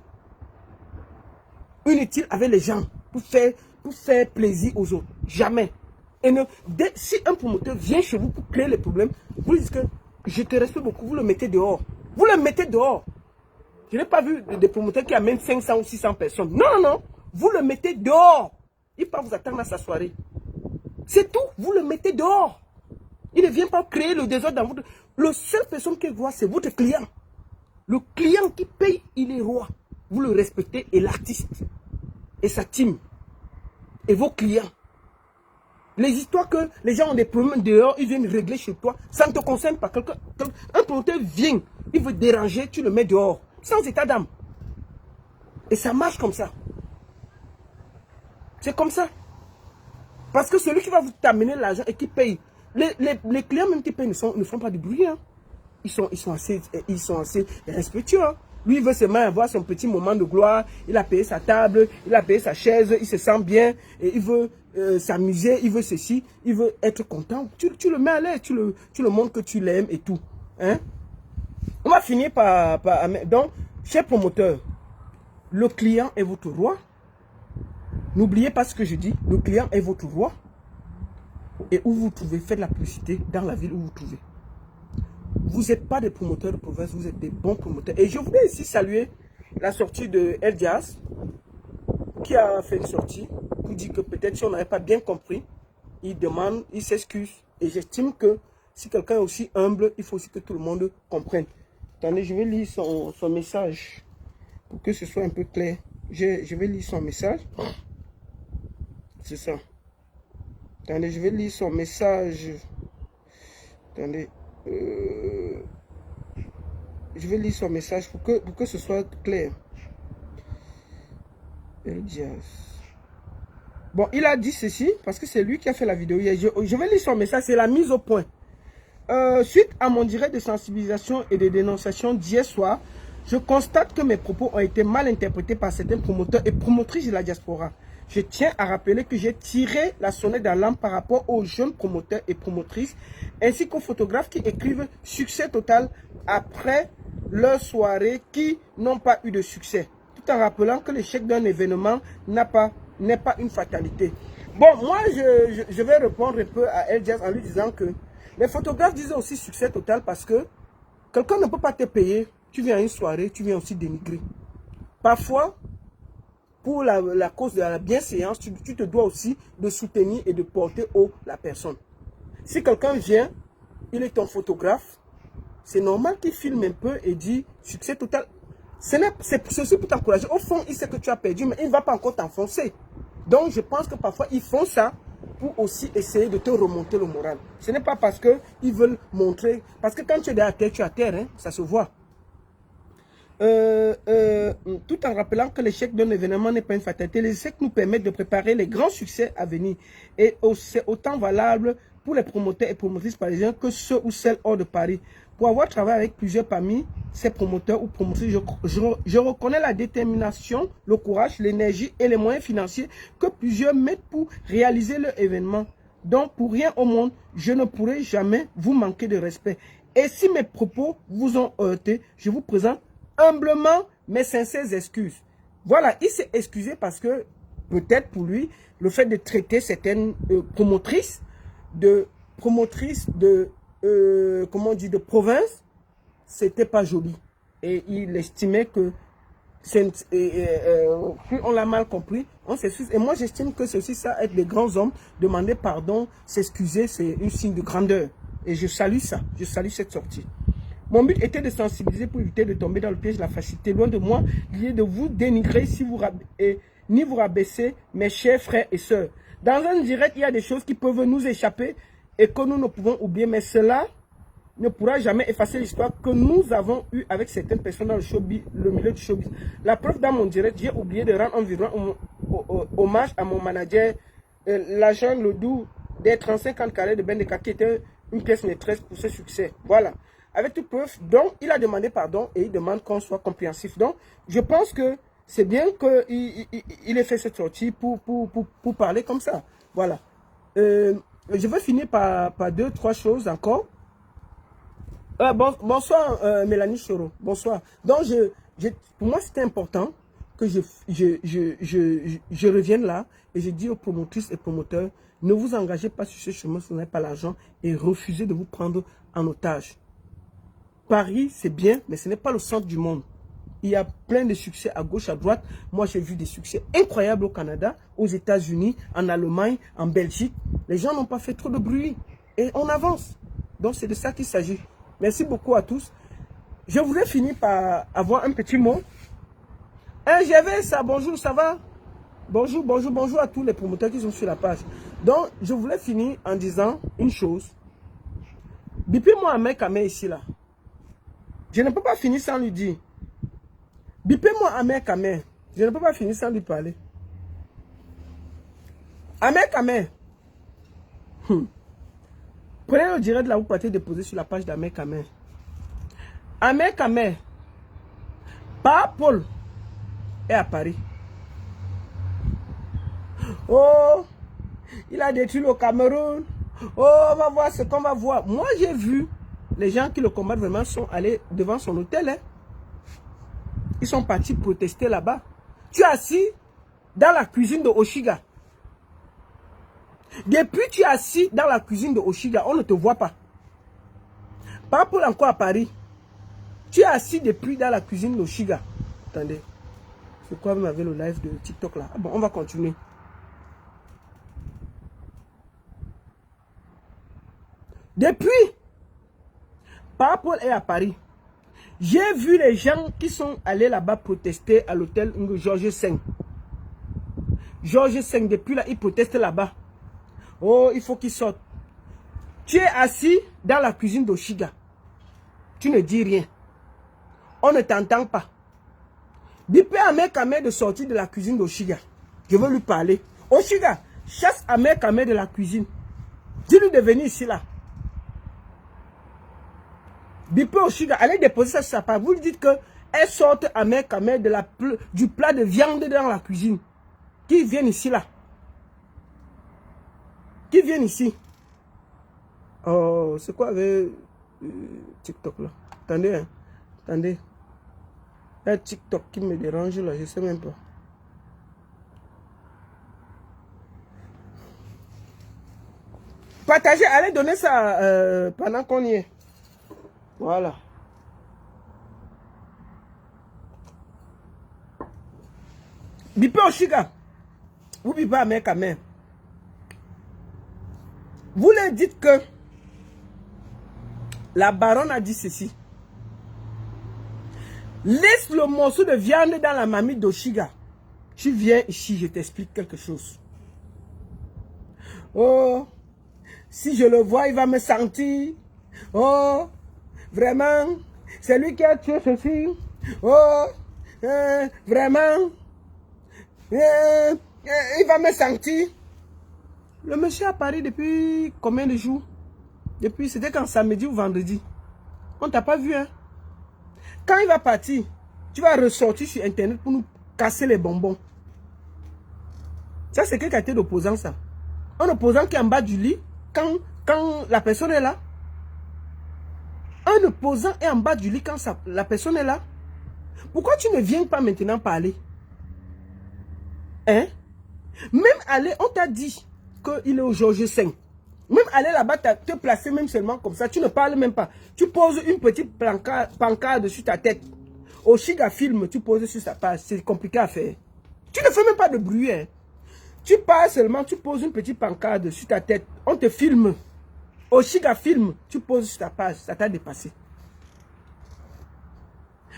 Inutiles avec les gens pour faire plaisir aux autres. Jamais. Et si un promoteur vient chez vous pour créer les problèmes, vous dites que je te respecte beaucoup, vous le mettez dehors. Vous le mettez dehors. Je n'ai pas vu des promoteurs qui amènent 500 ou 600 personnes. Non, non, non. Vous le mettez dehors. Il ne peut pas vous attendre à sa soirée. C'est tout. Vous le mettez dehors. Il ne vient pas créer le désordre dans votre... La seule personne qui voit, c'est votre client. Le client qui paye, il est roi. Vous le respectez et l'artiste. Et sa team. Et vos clients. Les histoires que les gens ont des problèmes dehors, ils viennent régler chez toi, ça ne te concerne pas. Un promoteur vient, il veut déranger, tu le mets dehors, sans état d'âme. Et ça marche comme ça. C'est comme ça. Parce que celui qui va vous t'amener l'argent et qui paye, les clients même qui payent ne font pas de bruit. Hein. Ils sont assez respectueux. Hein. Lui, il veut seulement avoir son petit moment de gloire. Il a payé sa table, il a payé sa chaise, il se sent bien. Et il veut s'amuser, il veut ceci, il veut être content. Tu le mets à l'aise, tu le montres que tu l'aimes et tout. Hein? On va finir par... Donc, cher promoteur, le client est votre roi. N'oubliez pas ce que je dis. Le client est votre roi. Et où vous trouvez, faites la publicité dans la ville où vous trouvez. Vous n'êtes pas des promoteurs de province, vous êtes des bons promoteurs. Et je voudrais ici saluer la sortie de El Diaz, qui a fait une sortie pour dire que peut-être si on n'avait pas bien compris, il demande, il s'excuse. Et j'estime que si quelqu'un est aussi humble, il faut aussi que tout le monde comprenne. Attendez, je vais lire son message pour que ce soit un peu clair. Je vais lire son message. C'est ça. Attendez, je vais lire son message. Attendez. Je vais lire son message pour que ce soit clair. El Diaz. Bon, il a dit ceci, parce que c'est lui qui a fait la vidéo hier. Je vais lire son message, c'est la mise au point. Suite à mon direct de sensibilisation et de dénonciation d'hier soir, je constate que mes propos ont été mal interprétés par certains promoteurs et promotrices de la diaspora. Je tiens à rappeler que j'ai tiré la sonnette d'alarme par rapport aux jeunes promoteurs et promotrices, ainsi qu'aux photographes qui écrivent « succès total » après leur soirée qui n'ont pas eu de succès, tout en rappelant que l'échec d'un événement n'est pas une fatalité. Bon, moi, je vais répondre un peu à El Diaz en lui disant que les photographes disent aussi succès total parce que quelqu'un ne peut pas te payer, tu viens à une soirée, tu viens aussi dénigrer. Parfois, pour la cause de la bienséance, tu te dois aussi de soutenir et de porter haut la personne. Si quelqu'un vient, il est ton photographe, c'est normal qu'il filme un peu et dit succès total. C'est aussi pour t'encourager. Au fond, il sait que tu as perdu, mais il ne va pas encore t'enfoncer. Donc, je pense que parfois, ils font ça pour aussi essayer de te remonter le moral. Ce n'est pas parce qu'ils veulent montrer. Parce que quand tu es derrière terre, tu es à terre, hein, ça se voit. Tout en rappelant que l'échec d'un événement n'est pas une fatalité, les échecs nous permettent de préparer les grands succès à venir. Et c'est autant valable pour les promoteurs et promotrices parisiens que ceux ou celles hors de Paris. Pour avoir travaillé avec plusieurs parmi ces promoteurs ou promotrices, je reconnais la détermination, le courage, l'énergie et les moyens financiers que plusieurs mettent pour réaliser leur événement. Donc, pour rien au monde, je ne pourrai jamais vous manquer de respect. Et si mes propos vous ont heurté, je vous présente humblement mes sincères excuses. Voilà, il s'est excusé parce que peut-être pour lui, le fait de traiter certaines promotrices de province, c'était pas joli. Et il estimait que si on l'a mal compris, on s'excuse. Et moi, j'estime que c'est aussi ça, être des grands hommes, demander pardon, s'excuser, c'est un signe de grandeur. Et je salue ça, je salue cette sortie. Mon but était de sensibiliser pour éviter de tomber dans le piège de la facilité. Loin de moi, l'idée de vous dénigrer ni vous rabaisser, mes chers frères et sœurs. Dans un direct, il y a des choses qui peuvent nous échapper et que nous ne pouvons oublier. Mais cela ne pourra jamais effacer l'histoire que nous avons eue avec certaines personnes dans le milieu du showbiz. La preuve, dans mon direct, j'ai oublié de rendre environ hommage à mon manager, l'agent Lodou, des 35 ans carrés de Bendeka, qui était une pièce maîtresse pour ce succès. Voilà. Avec toute preuve, donc, il a demandé pardon et il demande qu'on soit compréhensif. Donc, je pense que c'est bien qu'il ait fait cette sortie pour parler comme ça. Voilà. Je vais finir par 2-3 choses encore. Bonsoir, Mélanie Choro. Bonsoir. Donc, pour moi, c'était important que je revienne là et je dis aux promotrices et promoteurs, ne vous engagez pas sur ce chemin si vous n'avez pas l'argent et refusez de vous prendre en otage. Paris, c'est bien, mais ce n'est pas le centre du monde. Il y a plein de succès à gauche, à droite. Moi, j'ai vu des succès incroyables au Canada, aux États-Unis, en Allemagne, en Belgique. Les gens n'ont pas fait trop de bruit. Et on avance. Donc, c'est de ça qu'il s'agit. Merci beaucoup à tous. Je voudrais finir par avoir un petit mot. GV, ça, bonjour, ça va? Bonjour, bonjour, bonjour à tous les promoteurs qui sont sur la page. Donc, je voulais finir en disant une chose. Bipez-moi Ahmed Kameh ici, là. Je ne peux pas finir sans lui dire. Bipez-moi Ahmed Kameh. Je ne peux pas finir sans lui parler. Ahmed Kameh. Prenez le direct là, vous partez déposer sur la page d'Ahmed Kameh. Ahmed Kameh. Pas Paul est à Paris. Oh, il a détruit le Cameroun. Oh, on va voir ce qu'on va voir. Moi, j'ai vu les gens qui le combattent vraiment sont allés devant son hôtel. Hein. Ils sont partis protester là-bas. Tu es assis dans la cuisine de Oshiga. Depuis que tu es assis dans la cuisine de Oshiga, on ne te voit pas. Par rapport encore à Paris, tu es assis depuis dans la cuisine d'Oshiga. Attendez, c'est quoi même avec le live de TikTok là? Bon, on va continuer. Depuis, par rapport à Paris, j'ai vu les gens qui sont allés là-bas protester à l'hôtel Georges V. Georges V, depuis là, ils protestent là-bas. Oh, il faut qu'ils sortent. Tu es assis dans la cuisine d'Oshiga. Tu ne dis rien. On ne t'entend pas. Bipé Ahmed Kameh de sortir de la cuisine d'Oshiga. Je veux lui parler. Oshiga, chasse Ahmed Kameh de la cuisine. Dis-lui de venir ici là. Bipé Oshiga, allez déposer ça sur sa part. Vous lui dites qu'elle sorte Ahmed Kameh du plat de viande dans la cuisine. Qui viennent ici là. Qui viennent ici. Oh, c'est quoi avec TikTok là? Attendez, hein. Attendez. Il y a TikTok qui me dérange là, je ne sais même pas. Partagez, allez donner ça pendant qu'on y est. Voilà. Bipé Oshiga. Vous bipez Ahmed Kameh. Vous leur dites que la baronne a dit ceci. Laisse le morceau de viande dans la mamie d'Oshiga. Tu viens ici, je t'explique quelque chose. Oh, si je le vois, il va me sentir. Oh, vraiment, c'est lui qui a tué ceci. Oh, vraiment, il va me sentir. Le monsieur à Paris depuis combien de jours? Depuis, c'était quand samedi ou vendredi. On t'a pas vu, hein? Quand il va partir, tu vas ressortir sur Internet pour nous casser les bonbons. Ça, c'est quelle qualité d'opposant, ça? Un opposant qui est en bas du lit, quand la personne est là. Un opposant est en bas du lit quand la personne est là. Pourquoi tu ne viens pas maintenant parler? Hein? Même aller, on t'a dit qu'il est au Georges V. Même aller là-bas, te placer même seulement comme ça, tu ne parles même pas. Tu poses une petite pancarte sur ta tête. Oshiga filme, tu poses sur sa page. C'est compliqué à faire. Tu ne fais même pas de bruit. Hein. Tu parles seulement, tu poses une petite pancarte sur ta tête. On te filme. Oshiga filme, tu poses sur ta page. Ça t'a dépassé.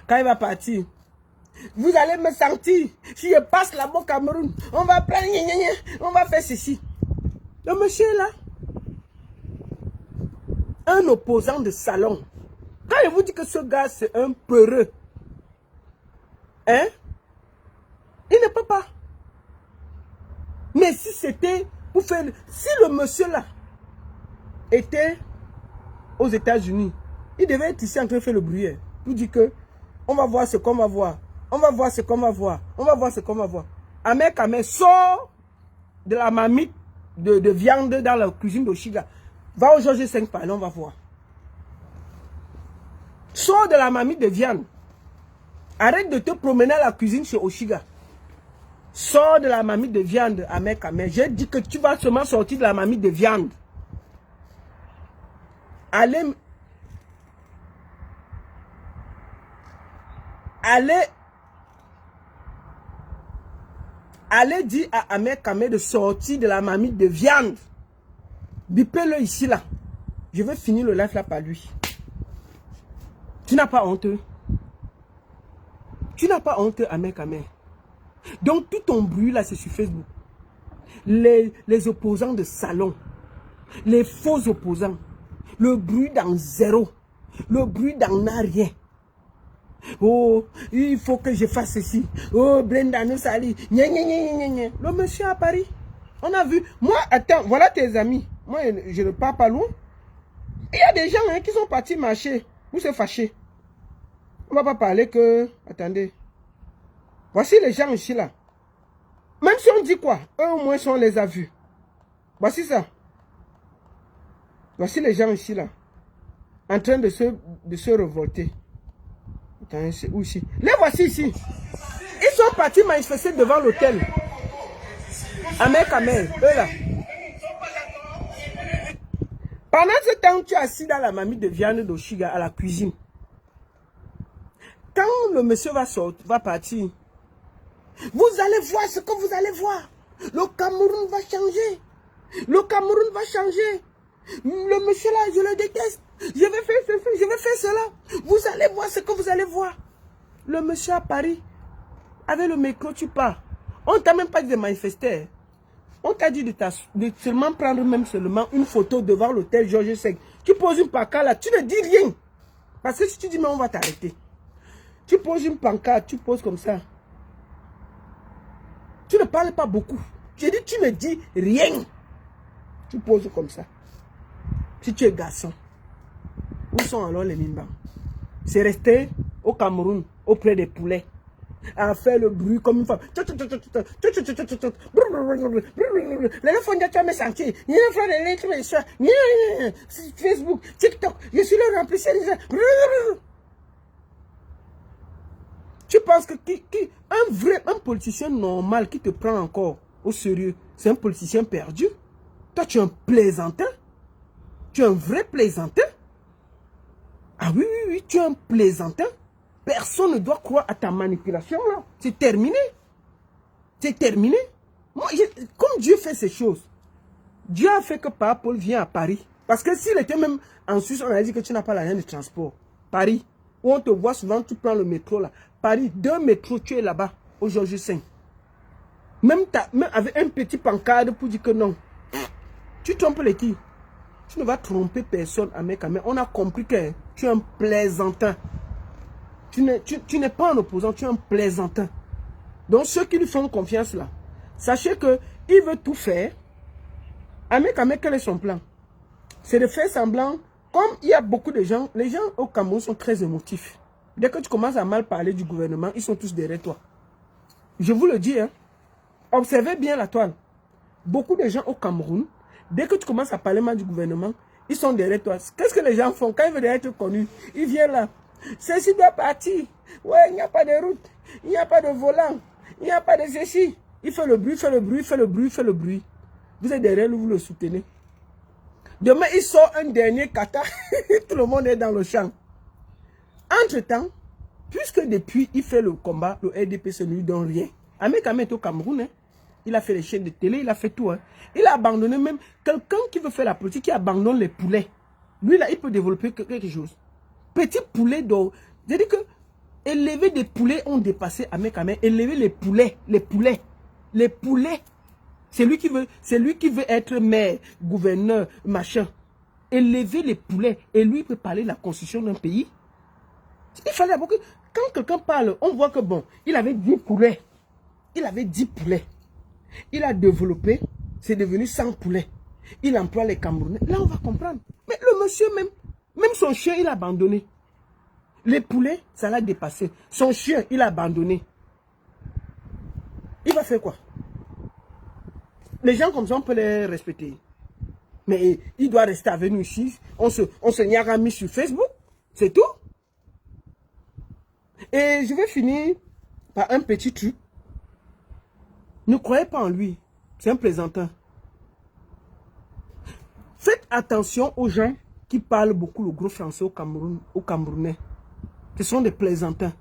Quand il va partir, vous allez me sentir. Si je passe là-bas au Cameroun, on va prendre, on va faire ceci. Le monsieur est là. Un opposant de salon. Quand je vous dis que ce gars, c'est un peureux. Hein? Il ne peut pas. Mais si c'était pour faire... Si le monsieur là était aux États-Unis, il devait être ici en train de faire le bruit. Hein, pour dire que on va voir ce qu'on va voir. On va voir ce qu'on va voir. On va voir ce qu'on va voir. Ahmed Kameh sort de la marmite de viande dans la cuisine d'Oshiga. Va au Georges V parler, on va voir. Sors de la marmite de viande. Arrête de te promener à la cuisine chez Oshiga. Sors de la marmite de viande, Ahmed Kameh. J'ai dit que tu vas seulement sortir de la marmite de viande. Allez dire à Ahmed Kameh de sortir de la marmite de viande. Bipez-le ici, là. Je vais finir le live là par lui. Tu n'as pas honte. Tu n'as pas honte, Ahmed Kameh. Donc tout ton bruit là, c'est sur Facebook. Les opposants de salon, les faux opposants, le bruit dans zéro, le bruit dans rien. Oh, il faut que je fasse ceci. Oh, Brenda nous salit. Le monsieur à Paris, on a vu. Moi, attends, voilà tes amis. Moi, je ne pars pas loin. Il y a des gens hein, qui sont partis marcher pour se fâcher. On ne va pas parler que... Attendez. Voici les gens ici là. Même si on dit quoi, eux au moins on les a vus. Voici ça. Voici les gens ici là. En train de se révolter. Attends, c'est où ici? Les voici ici. Ils sont partis manifester devant l'hôtel. Amel, eux là. Pendant ce temps, tu es assis dans la marmite de viande d'Oshiga à la cuisine. Quand le monsieur va sortir, va partir, vous allez voir ce que vous allez voir. Le Cameroun va changer. Le Cameroun va changer. Le monsieur là, je le déteste. Je vais faire ceci, je vais faire cela. Vous allez voir ce que vous allez voir. Le monsieur à Paris, avec le micro, tu pars. On ne t'a même pas dit de manifester. On t'a dit de seulement prendre même seulement une photo devant l'hôtel Georges V. Tu poses une pancarte là, tu ne dis rien. Parce que si tu dis, mais on va t'arrêter. Tu poses une pancarte, tu poses comme ça. Tu ne parles pas beaucoup. J'ai dit, tu ne dis rien. Tu poses comme ça. Si tu es garçon, où sont alors les Mimbans? C'est resté au Cameroun, auprès des poulets, à faire le bruit comme une femme. Les enfants de tu as mes sentiers. Facebook, TikTok, je suis le remplisseur. Tu penses que un politicien normal qui te prend encore au sérieux, c'est un politicien perdu? Toi, tu es un plaisantin? Tu es un vrai plaisantin? Ah oui, tu es un plaisantin. Personne ne doit croire à ta manipulation là. C'est terminé. C'est terminé. Moi, comme Dieu fait ces choses, Dieu a fait que Papa Paul vient à Paris. Parce que s'il était même en Suisse, on a dit que tu n'as pas l'argent de transport. Paris, où on te voit souvent, tu prends le métro là. Paris, 2 métros, tu es là-bas, au Georges V. Même avec un petit pancarte pour dire que non. Tu trompes les qui? Tu ne vas tromper personne, Amel. On a compris que tu es un plaisantin. Tu n'es pas un opposant, tu es un plaisantin. Donc ceux qui lui font confiance là, sachez qu'il veut tout faire. Amel, quel est son plan? C'est de faire semblant, comme il y a beaucoup de gens, les gens au Cameroun sont très émotifs. Dès que tu commences à mal parler du gouvernement, ils sont tous derrière toi. Je vous le dis, hein, observez bien la toile. Beaucoup de gens au Cameroun, dès que tu commences à parler mal du gouvernement, ils sont derrière toi. Qu'est-ce que les gens font quand ils veulent être connus? Ils viennent là. Ceci doit partir. Ouais, il n'y a pas de route. Il n'y a pas de volant. Il n'y a pas de ceci. Il fait le bruit, fait le bruit, fait le bruit, fait le bruit. Vous êtes derrière lui, vous le soutenez. Demain, il sort un dernier kata. Tout le monde est dans le champ. Entre-temps, puisque depuis il fait le combat, le RDPC ne lui donne rien. Amel est au Cameroun, hein. Il a fait les chaînes de télé, il a fait tout. Hein. Il a abandonné même quelqu'un qui veut faire la politique, qui abandonne les poulets. Lui là, il peut développer quelque chose. Petit poulet d'or. C'est-à-dire que élever des poulets ont dépassé Amel. Élever les poulets. C'est lui qui veut être maire, gouverneur, machin. Élever les poulets. Et lui, il peut parler de la constitution d'un pays. Il fallait beaucoup. Quand quelqu'un parle, on voit que bon, il avait 10 poulets. Il avait 10 poulets. Il a développé, c'est devenu 100 poulets. Il emploie les Camerounais. Là, on va comprendre. Mais le monsieur même son chien, il a abandonné. Les poulets, ça l'a dépassé. Son chien, il a abandonné. Il va faire quoi? Les gens comme ça, on peut les respecter. Mais il doit rester avec nous ici. On se niagara sur Facebook. C'est tout. Et je vais finir par un petit truc. Ne croyez pas en lui. C'est un plaisantin. Faites attention aux gens qui parlent beaucoup le gros français au Cameroun, aux Camerounais. Ce sont des plaisantins.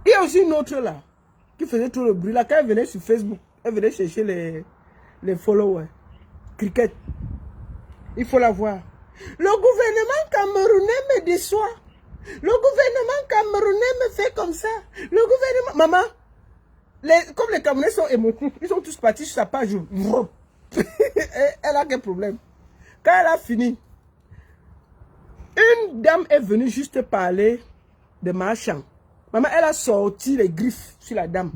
Il y a aussi une autre là, qui faisait tout le bruit là. Quand elle venait sur Facebook, elle venait chercher les followers. Cricket. Il faut la voir. Le gouvernement camerounais me déçoit. Le gouvernement camerounais me fait comme ça. Le gouvernement... Maman, comme les Camerounais sont émotifs, ils sont tous partis sur sa page. Elle a quel problème? Quand elle a fini, une dame est venue juste parler de Marchand. Maman, elle a sorti les griffes sur la dame.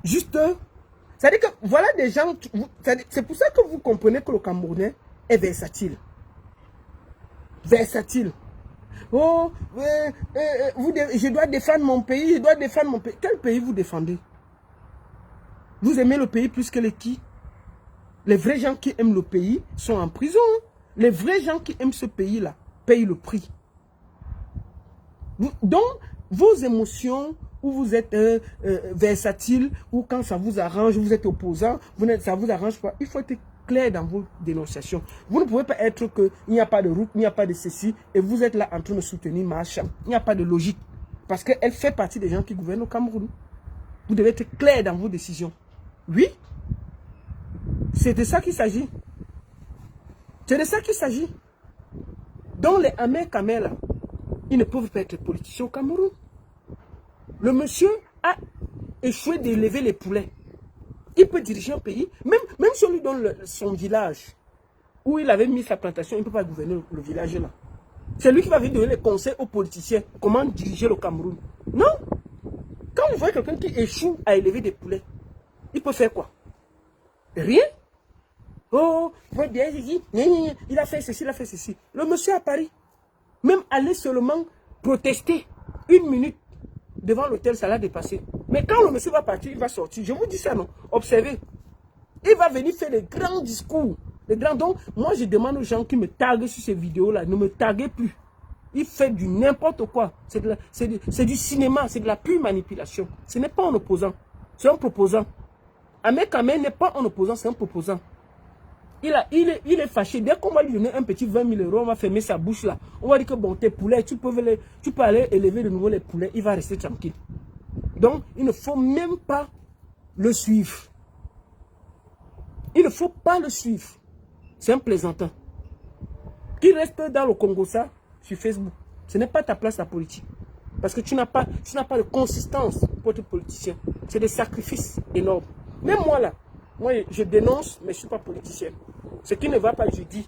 Juste, c'est-à-dire que voilà des gens, c'est pour ça que vous comprenez que le Camerounais est versatile. Versatile. Oh, je dois défendre mon pays, je dois défendre mon pays. Quel pays vous défendez? Vous aimez le pays plus que les qui? Les vrais gens qui aiment le pays sont en prison. Les vrais gens qui aiment ce pays-là payent le prix. Donc, vos émotions, où vous êtes versatile, ou quand ça vous arrange, vous êtes opposant, ça vous arrange pas, il faut être clair dans vos dénonciations. Vous ne pouvez pas être que il n'y a pas de route, il n'y a pas de ceci, et vous êtes là en train de soutenir Marchand. Il n'y a pas de logique. Parce qu'elle fait partie des gens qui gouvernent au Cameroun. Vous devez être clair dans vos décisions. Oui, c'est de ça qu'il s'agit. C'est de ça qu'il s'agit. Donc les Ahmed Kamel, là, ils ne peuvent pas être politiciens au Cameroun. Le monsieur a échoué d'élever les poulets. Il peut diriger un pays, même si on lui donne son village, où il avait mis sa plantation, il ne peut pas gouverner le village là. C'est lui qui va venir donner les conseils aux politiciens, comment diriger le Cameroun. Non. Quand vous voyez quelqu'un qui échoue à élever des poulets, il peut faire quoi? Rien. Oh, il a fait ceci, il a fait ceci. Le monsieur à Paris, même aller seulement protester 1 minute devant l'hôtel, ça l'a dépassé. Mais quand le monsieur va partir, il va sortir. Je vous dis ça, non? Observez. Il va venir faire des grands discours. Les grands. Donc, moi, je demande aux gens qui me taguent sur ces vidéos-là, ne me taguez plus. Il fait du n'importe quoi. C'est du cinéma, c'est de la pure manipulation. Ce n'est pas un opposant, c'est un proposant. Ahmed Kamel n'est pas un opposant, c'est un proposant. Il est fâché. Dès qu'on va lui donner un petit 20 000 €, on va fermer sa bouche là. On va dire que bon, tes poulets, tu peux aller élever de nouveau les poulets. Il va rester tranquille. Donc, il ne faut même pas le suivre. Il ne faut pas le suivre. C'est un plaisantin. Qui reste dans le Congo ça, sur Facebook. Ce n'est pas ta place la politique. Parce que tu n'as pas de consistance pour être politicien. C'est des sacrifices énormes. Même moi là, moi je dénonce, mais je ne suis pas politicien. Ce qui ne va pas, je dis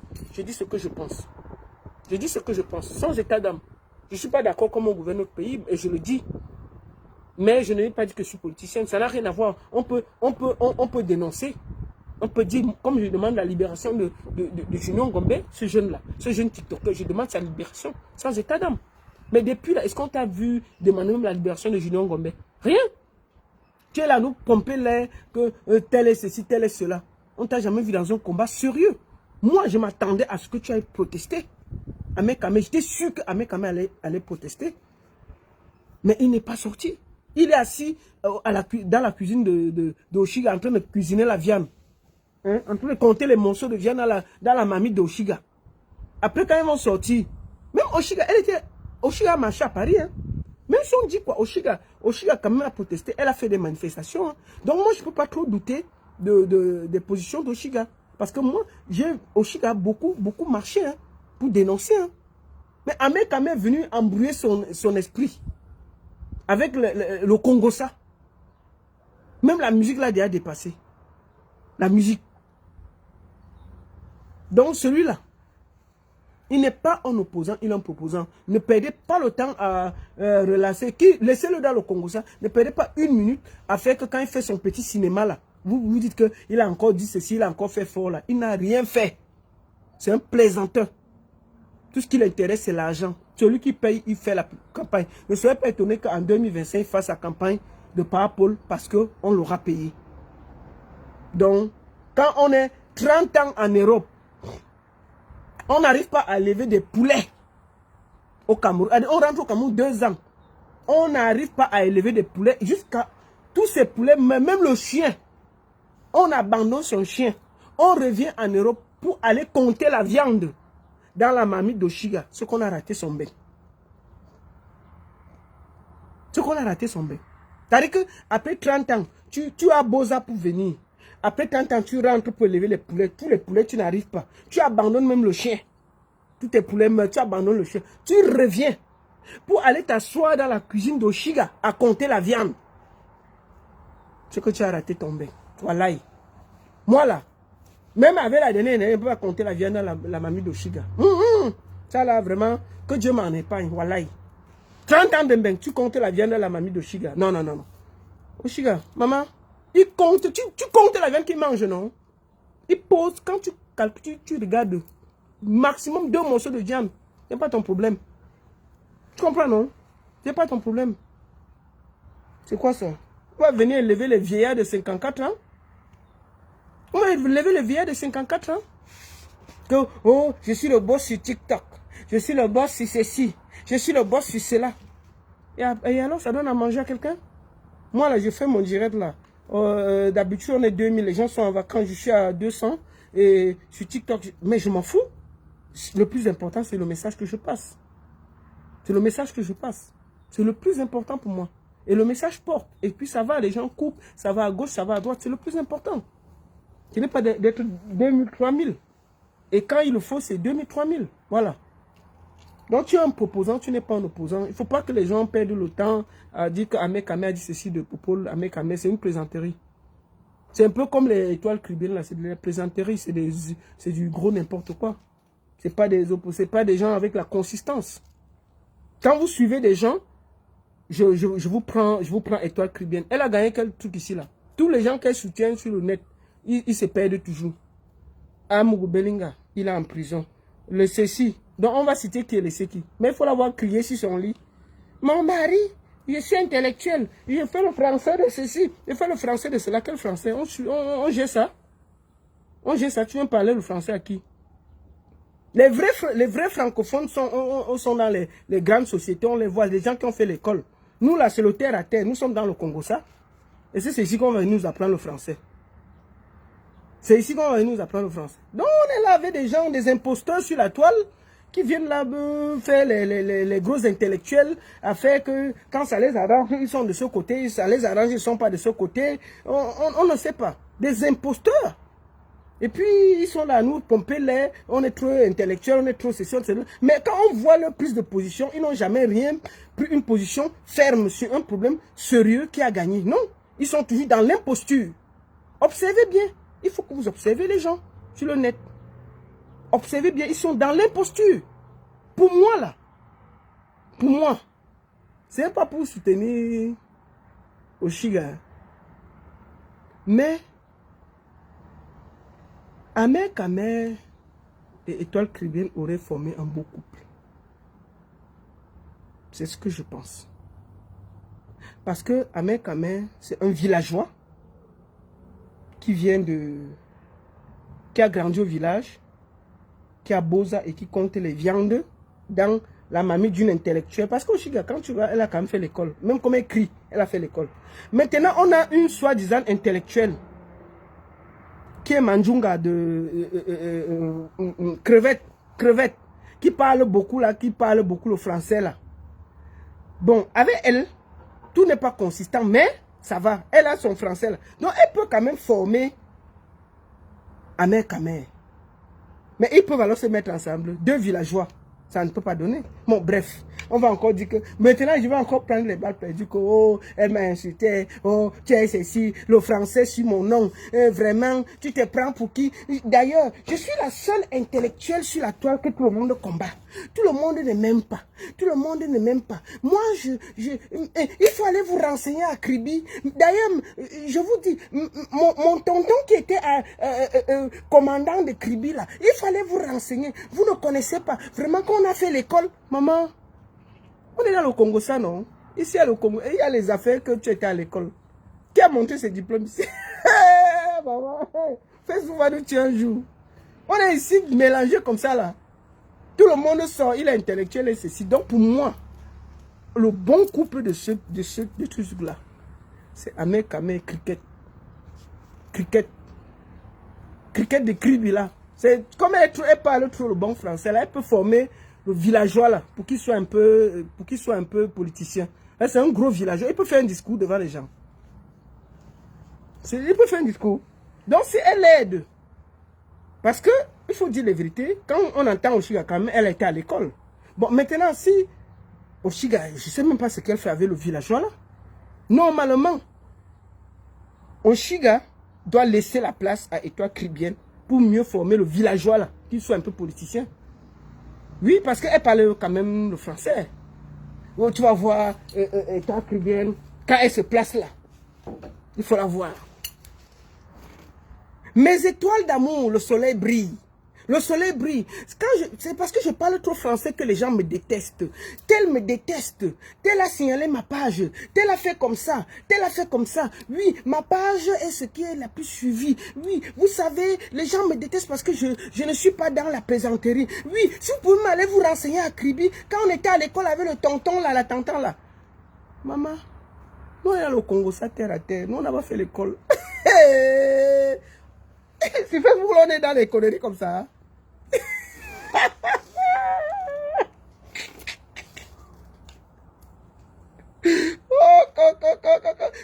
ce que je pense. Je dis ce que je pense, sans état d'âme. Je ne suis pas d'accord comment on gouverne notre pays, et je le dis. Mais je ne vais pas dire que je suis politicien, ça n'a rien à voir. On peut dénoncer. On peut dire, comme je demande la libération de Junior Ngombe, ce jeune-là, ce jeune TikToker, je demande sa libération, sans état d'âme. Mais depuis là, est-ce qu'on t'a vu demander même la libération de Junior Ngombe? Rien. Tu es là, nous pomper l'air, que tel est ceci, tel est cela. On ne t'a jamais vu dans un combat sérieux. Moi, je m'attendais à ce que tu ailles protester. Ahmed Kamel, j'étais sûr que Ahmed Kamel allait protester. Mais il n'est pas sorti. Il est assis dans la cuisine de Oshiga en train de cuisiner la viande. Hein, en train de compter les morceaux de viande dans la marmite d'Oshiga. Après, quand ils vont sortir, même Oshiga, Oshiga a marché à Paris. Hein. Même si on dit quoi, Oshiga quand même a protesté, elle a fait des manifestations. Hein. Donc moi, je ne peux pas trop douter des positions d'Oshiga. Parce que moi, Oshiga a beaucoup marché hein, pour dénoncer. Hein. Mais Ahmed Kamel est venu embrouiller son esprit. Avec le Congo ça. Même la musique là, déjà dépassé. La musique. Donc celui-là, il n'est pas un opposant, il est un proposant. Ne perdez pas le temps à relancer. Laissez-le dans le Congo ça. Ne perdez pas 1 minute à faire que quand il fait son petit cinéma là, vous vous dites qu'il a encore dit ceci, il a encore fait fort là. Il n'a rien fait. C'est un plaisanteur. Tout ce qui l'intéresse, c'est l'argent. Celui qui paye, il fait la campagne. Ne soyez pas étonné qu'en 2025, il fasse sa campagne de parapole parce qu'on l'aura payé. Donc, quand on est 30 ans en Europe, on n'arrive pas à élever des poulets au Cameroun. On rentre au Cameroun 2 ans. On n'arrive pas à élever des poulets jusqu'à tous ces poulets, même le chien. On abandonne son chien. On revient en Europe pour aller compter la viande dans la marmite d'Oshiga. Ce qu'on a raté son bain. Ce qu'on a raté son bain. C'est-à-dire qu'après 30 ans, tu as beau ça pour venir. Après 30 ans, tu rentres pour élever les poulets. Tous les poulets, tu n'arrives pas. Tu abandonnes même le chien. Tous tes poulets meurent, tu abandonnes le chien. Tu reviens pour aller t'asseoir dans la cuisine d'Oshiga à compter la viande. c'est que tu as raté ton bain. Voilà. Moi là, même avec la dernière, on ne peut pas compter la viande dans la mamie d'Oshiga. Ça là, vraiment, que Dieu m'en épargne. Voilà. 30 ans de bain, tu comptes la viande dans la mamie d'Oshiga. Non, non, non, non. Oshiga, maman, il compte, tu comptes la viande qu'il mange, non? Il pose, quand tu calcules, tu regardes, maximum 2 morceaux de viande. C'est pas ton problème. Tu comprends, non? C'est pas ton problème. C'est quoi ça? On va venir élever les vieillards de 54 ans. On va élever les vieillards de 54 ans. Que, oh, je suis le boss sur TikTok. Je suis le boss sur ceci. Je suis le boss sur cela. Et alors, ça donne à manger à quelqu'un? Moi, là, je fais mon direct, là. D'habitude, on est 2000. Les gens sont en vacances. Je suis à 200. Et sur TikTok, mais je m'en fous. Le plus important, c'est le message que je passe. C'est le message que je passe. C'est le plus important pour moi. Et le message porte. Et puis ça va, les gens coupent. Ça va à gauche, ça va à droite. C'est le plus important. Ce n'est pas d'être 2000, 3000. Et quand il le faut, c'est 2000, 3000. Voilà. Donc tu es un proposant, tu n'es pas un opposant. Il ne faut pas que les gens perdent le temps à dire qu'Ahmed Kamé a dit ceci de Popol. Ahmed Kamé, c'est une plaisanterie. C'est un peu comme les étoiles cribiennes, là. C'est de la plaisanterie. C'est du gros n'importe quoi. Ce n'est pas des gens avec la consistance. Quand vous suivez des gens, je vous prends étoile cribienne. Elle a gagné quel truc ici, là? Tous les gens qu'elle soutient sur le net, ils se perdent toujours. Amougou Belinga, il est en prison. Le ceci. Donc on va citer qui est le Seki. Mais il faut l'avoir crié sur son lit. Mon mari, je suis intellectuel. Je fais le français de ceci. Je fais le français de cela. Quel français? On gère ça. On gère ça. Tu viens parler le français à qui? Les vrais francophones sont dans les grandes sociétés. On les voit. Les gens qui ont fait l'école. Nous là, c'est le terre à terre. Nous sommes dans le Congo, ça. Et c'est ici qu'on va nous apprendre le français. C'est ici qu'on va nous apprendre le français. Donc on est là avec des gens, des imposteurs sur la toile, qui viennent là faire les gros intellectuels, à faire que quand ça les arrange, ils sont de ce côté, ça les arrange, ils ne sont pas de ce côté. On ne sait pas. Des imposteurs. Et puis ils sont là à nous pomper l'air, on est trop intellectuels, on est trop ceci, cela. Mais quand on voit leur prise de position, ils n'ont jamais rien pris une position ferme sur un problème sérieux qui a gagné. Non, ils sont toujours dans l'imposture. Observez bien. Il faut que vous observez les gens sur le net. Observez bien, ils sont dans l'imposture. Pour moi, là, pour moi, c'est pas pour soutenir Oshiga. Mais, Ahmed Kamé et Étoile Cribienne auraient formé un beau couple. C'est ce que je pense. Parce que Ahmed Kamé, c'est un villageois qui a grandi au village, qui a Boza et qui compte les viandes dans la mamie d'une intellectuelle. Parce qu'Oshiga, quand tu vois, elle a quand même fait l'école. Même comme elle crie, elle a fait l'école. Maintenant, on a une soi-disant intellectuelle qui est Manjunga de crevette, qui parle beaucoup là, qui parle beaucoup le français là. Bon, avec elle, tout n'est pas consistant, mais ça va. Elle a son français là. Donc, elle peut quand même former Ahmed Kamé. Mais ils peuvent alors se mettre ensemble. 2 villageois. Ça ne peut pas donner. Bon, bref. On va encore dire que... Maintenant, je vais encore prendre les balles perdues. Que, oh, elle m'a insulté. Oh, tu es ceci. Le français sur mon nom. Vraiment, tu te prends pour qui? D'ailleurs, je suis la seule intellectuelle sur la toile que tout le monde combat. Tout le monde ne m'aime pas. Tout le monde ne m'aime pas. Moi, il faut aller vous renseigner à Kribi. D'ailleurs, je vous dis, mon tonton qui était commandant de Kribi, là, il fallait vous renseigner. Vous ne connaissez pas. Vraiment, quand on a fait l'école, maman, on est dans le Congo, ça, non? Ici, à le Congo, il y a les affaires que tu étais à l'école. Qui a monté ses diplômes ici? Maman, fais souvent de tu un jour. On est ici mélangé comme ça, là. Tout le monde sort, il est intellectuel et ceci. Donc pour moi, le bon couple de ce truc-là, c'est Ahmed Kamé Cricket. Cricket de Kribi là. C'est comme elle parle trop le bon français là, elle peut former le villageois là pour qu'il soit un peu politicien. C'est un gros villageois, il peut faire un discours devant les gens. Il peut faire un discours. Donc si elle aide, parce que il faut dire la vérité, quand on entend Oshiga quand même, elle était à l'école. Bon, maintenant, si Oshiga, je ne sais même pas ce qu'elle fait avec le villageois là. Normalement, Oshiga doit laisser la place à Étoile Caribbean pour mieux former le villageois là, qu'il soit un peu politicien. Oui, parce qu'elle parle quand même le français. Oh, tu vas voir Étoile Caribbean, quand elle se place là, il faut la voir. Mes étoiles d'amour, le soleil brille. Le soleil brille. C'est parce que je parle trop français que les gens me détestent. Tel me déteste. Tel a signalé ma page. Tel a fait comme ça. Tel a fait comme ça. Oui, ma page est ce qui est la plus suivie. Oui, vous savez, les gens me détestent parce que je ne suis pas dans la plaisanterie. Oui, si vous pouvez m'aller vous renseigner à Kribi, quand on était à l'école avec le tonton là, la tonton là. Maman, nous on est au Congo, ça terre à terre. Nous on n'a pas fait l'école. Si fait vous, on est dans les conneries comme ça. Hein?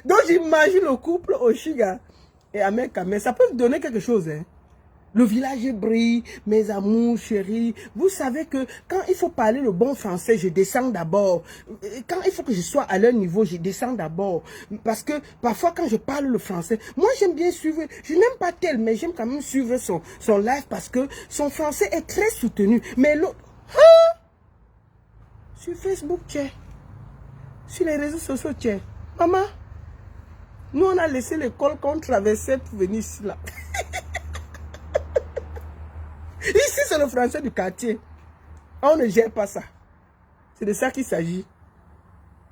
Donc j'imagine le couple Oshiga et Ameka, mais ça peut donner quelque chose. Hein? Le village brille, mes amours chéris. Vous savez que quand il faut parler le bon français, je descends d'abord. Quand il faut que je sois à leur niveau, je descends d'abord. Parce que parfois quand je parle le français, moi j'aime bien suivre, je n'aime pas tel, mais j'aime quand même suivre son live parce que son français est très soutenu. Mais l'autre, hein? Sur Facebook, tiens. Sur les réseaux sociaux, tiens. Maman, nous on a laissé l'école qu'on traversait pour venir ici là. Ici, c'est le français du quartier. On ne gère pas ça. C'est de ça qu'il s'agit.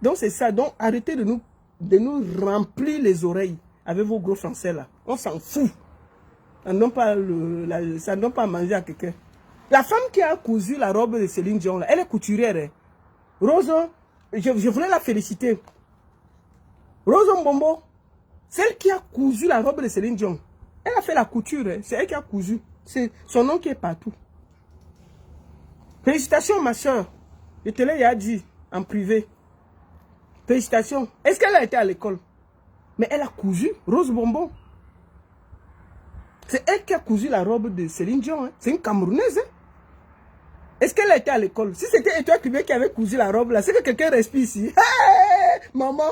Donc, c'est ça. Donc, arrêtez de nous remplir les oreilles avec vos gros français là. On s'en fout. Ça ne donne pas à manger à quelqu'un. La femme qui a cousu la robe de Céline Dion, là, elle est couturière. Hein. Rose, je voulais la féliciter. Rose Mbombo, celle qui a cousu la robe de Céline Dion, elle a fait la couture. Hein. C'est elle qui a cousu. C'est son nom qui est partout. Félicitations, ma soeur. Je te l'ai dit en privé. Félicitations. Est-ce qu'elle a été à l'école? Mais elle a cousu Rose Bonbon. C'est elle qui a cousu la robe de Céline Dion. Hein. C'est une Camerounaise. Hein. Est-ce qu'elle a été à l'école? Si c'était Étoile Caribbean qui avait cousu la robe là, c'est que quelqu'un respire ici. Hey, maman,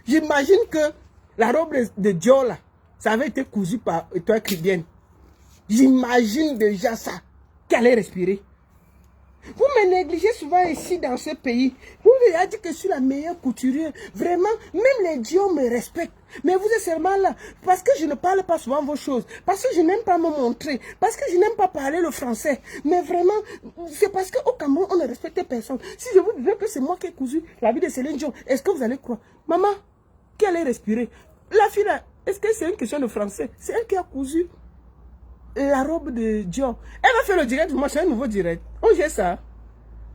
j'imagine que la robe de Dior là, ça avait été cousu par Étoile Caribbean. J'imagine déjà ça, qu'elle allait respirer. Vous me négligez souvent ici dans ce pays. Vous m'avez dit que je suis la meilleure couturière. Vraiment, même les dios me respectent. Mais vous êtes seulement là parce que je ne parle pas souvent vos choses. Parce que je n'aime pas me montrer. Parce que je n'aime pas parler le français. Mais vraiment, c'est parce qu'au Cameroun, on ne respecte personne. Si je vous disais que c'est moi qui ai cousu la vie de Céline Dion, est-ce que vous allez croire? Maman, qui allait respirer? La fille là, est-ce que c'est une question de français? C'est elle qui a cousu la robe de Dior. Elle va faire le direct, moi c'est un nouveau direct. On gère ça.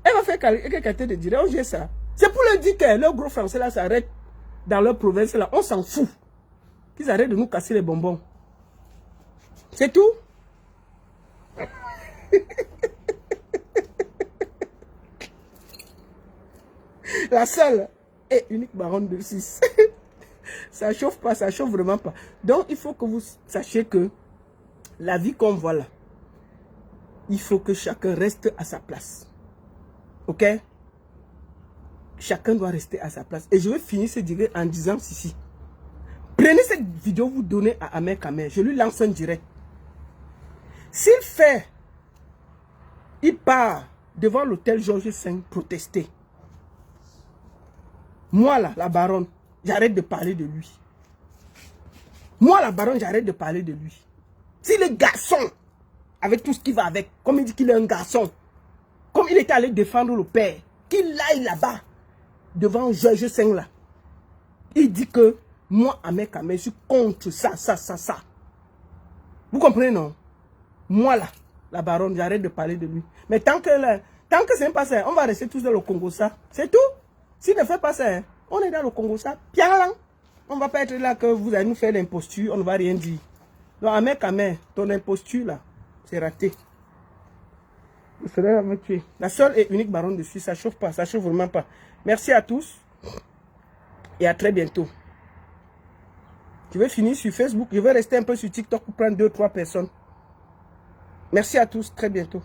Elle va faire quelqu'un de direct, on gère ça. C'est pour leur dire que leur gros français là s'arrête dans leur province là. On s'en fout. Qu'ils arrêtent de nous casser les bonbons. C'est tout. La seule et unique baronne de 6. Ça chauffe pas, ça chauffe vraiment pas. Donc il faut que vous sachiez que la vie qu'on voit là, il faut que chacun reste à sa place. Ok? Chacun doit rester à sa place. Et je vais finir ce direct en disant ceci. Prenez cette vidéo, vous donnez à Ahmed Kamer. Je lui lance un direct. S'il fait, il part devant l'hôtel Georges V protester. Moi là, la baronne, j'arrête de parler de lui. Moi la baronne, j'arrête de parler de lui. Si le garçon, avec tout ce qui va avec, comme il dit qu'il est un garçon, comme il était allé défendre le père, qu'il aille là-bas, devant Georges V là, il dit que moi, Ahmed Kamer, je suis contre ça. Vous comprenez, non? Moi là, la baronne, j'arrête de parler de lui. Mais tant que ce n'est pas ça, on va rester tous dans le Congo ça. C'est tout. S'il ne fait pas ça, on est dans le Congo ça. Pialang. On ne va pas être là que vous allez nous faire l'imposture, on ne va rien dire. Donc, Ahmed Kamer, ton imposture là, c'est raté. Vous serez me tuer. La seule et unique baronne de Suisse, ça chauffe pas, ça chauffe vraiment pas. Merci à tous et à très bientôt. Je vais finir sur Facebook, je vais rester un peu sur TikTok pour prendre 2-3 personnes. Merci à tous, très bientôt.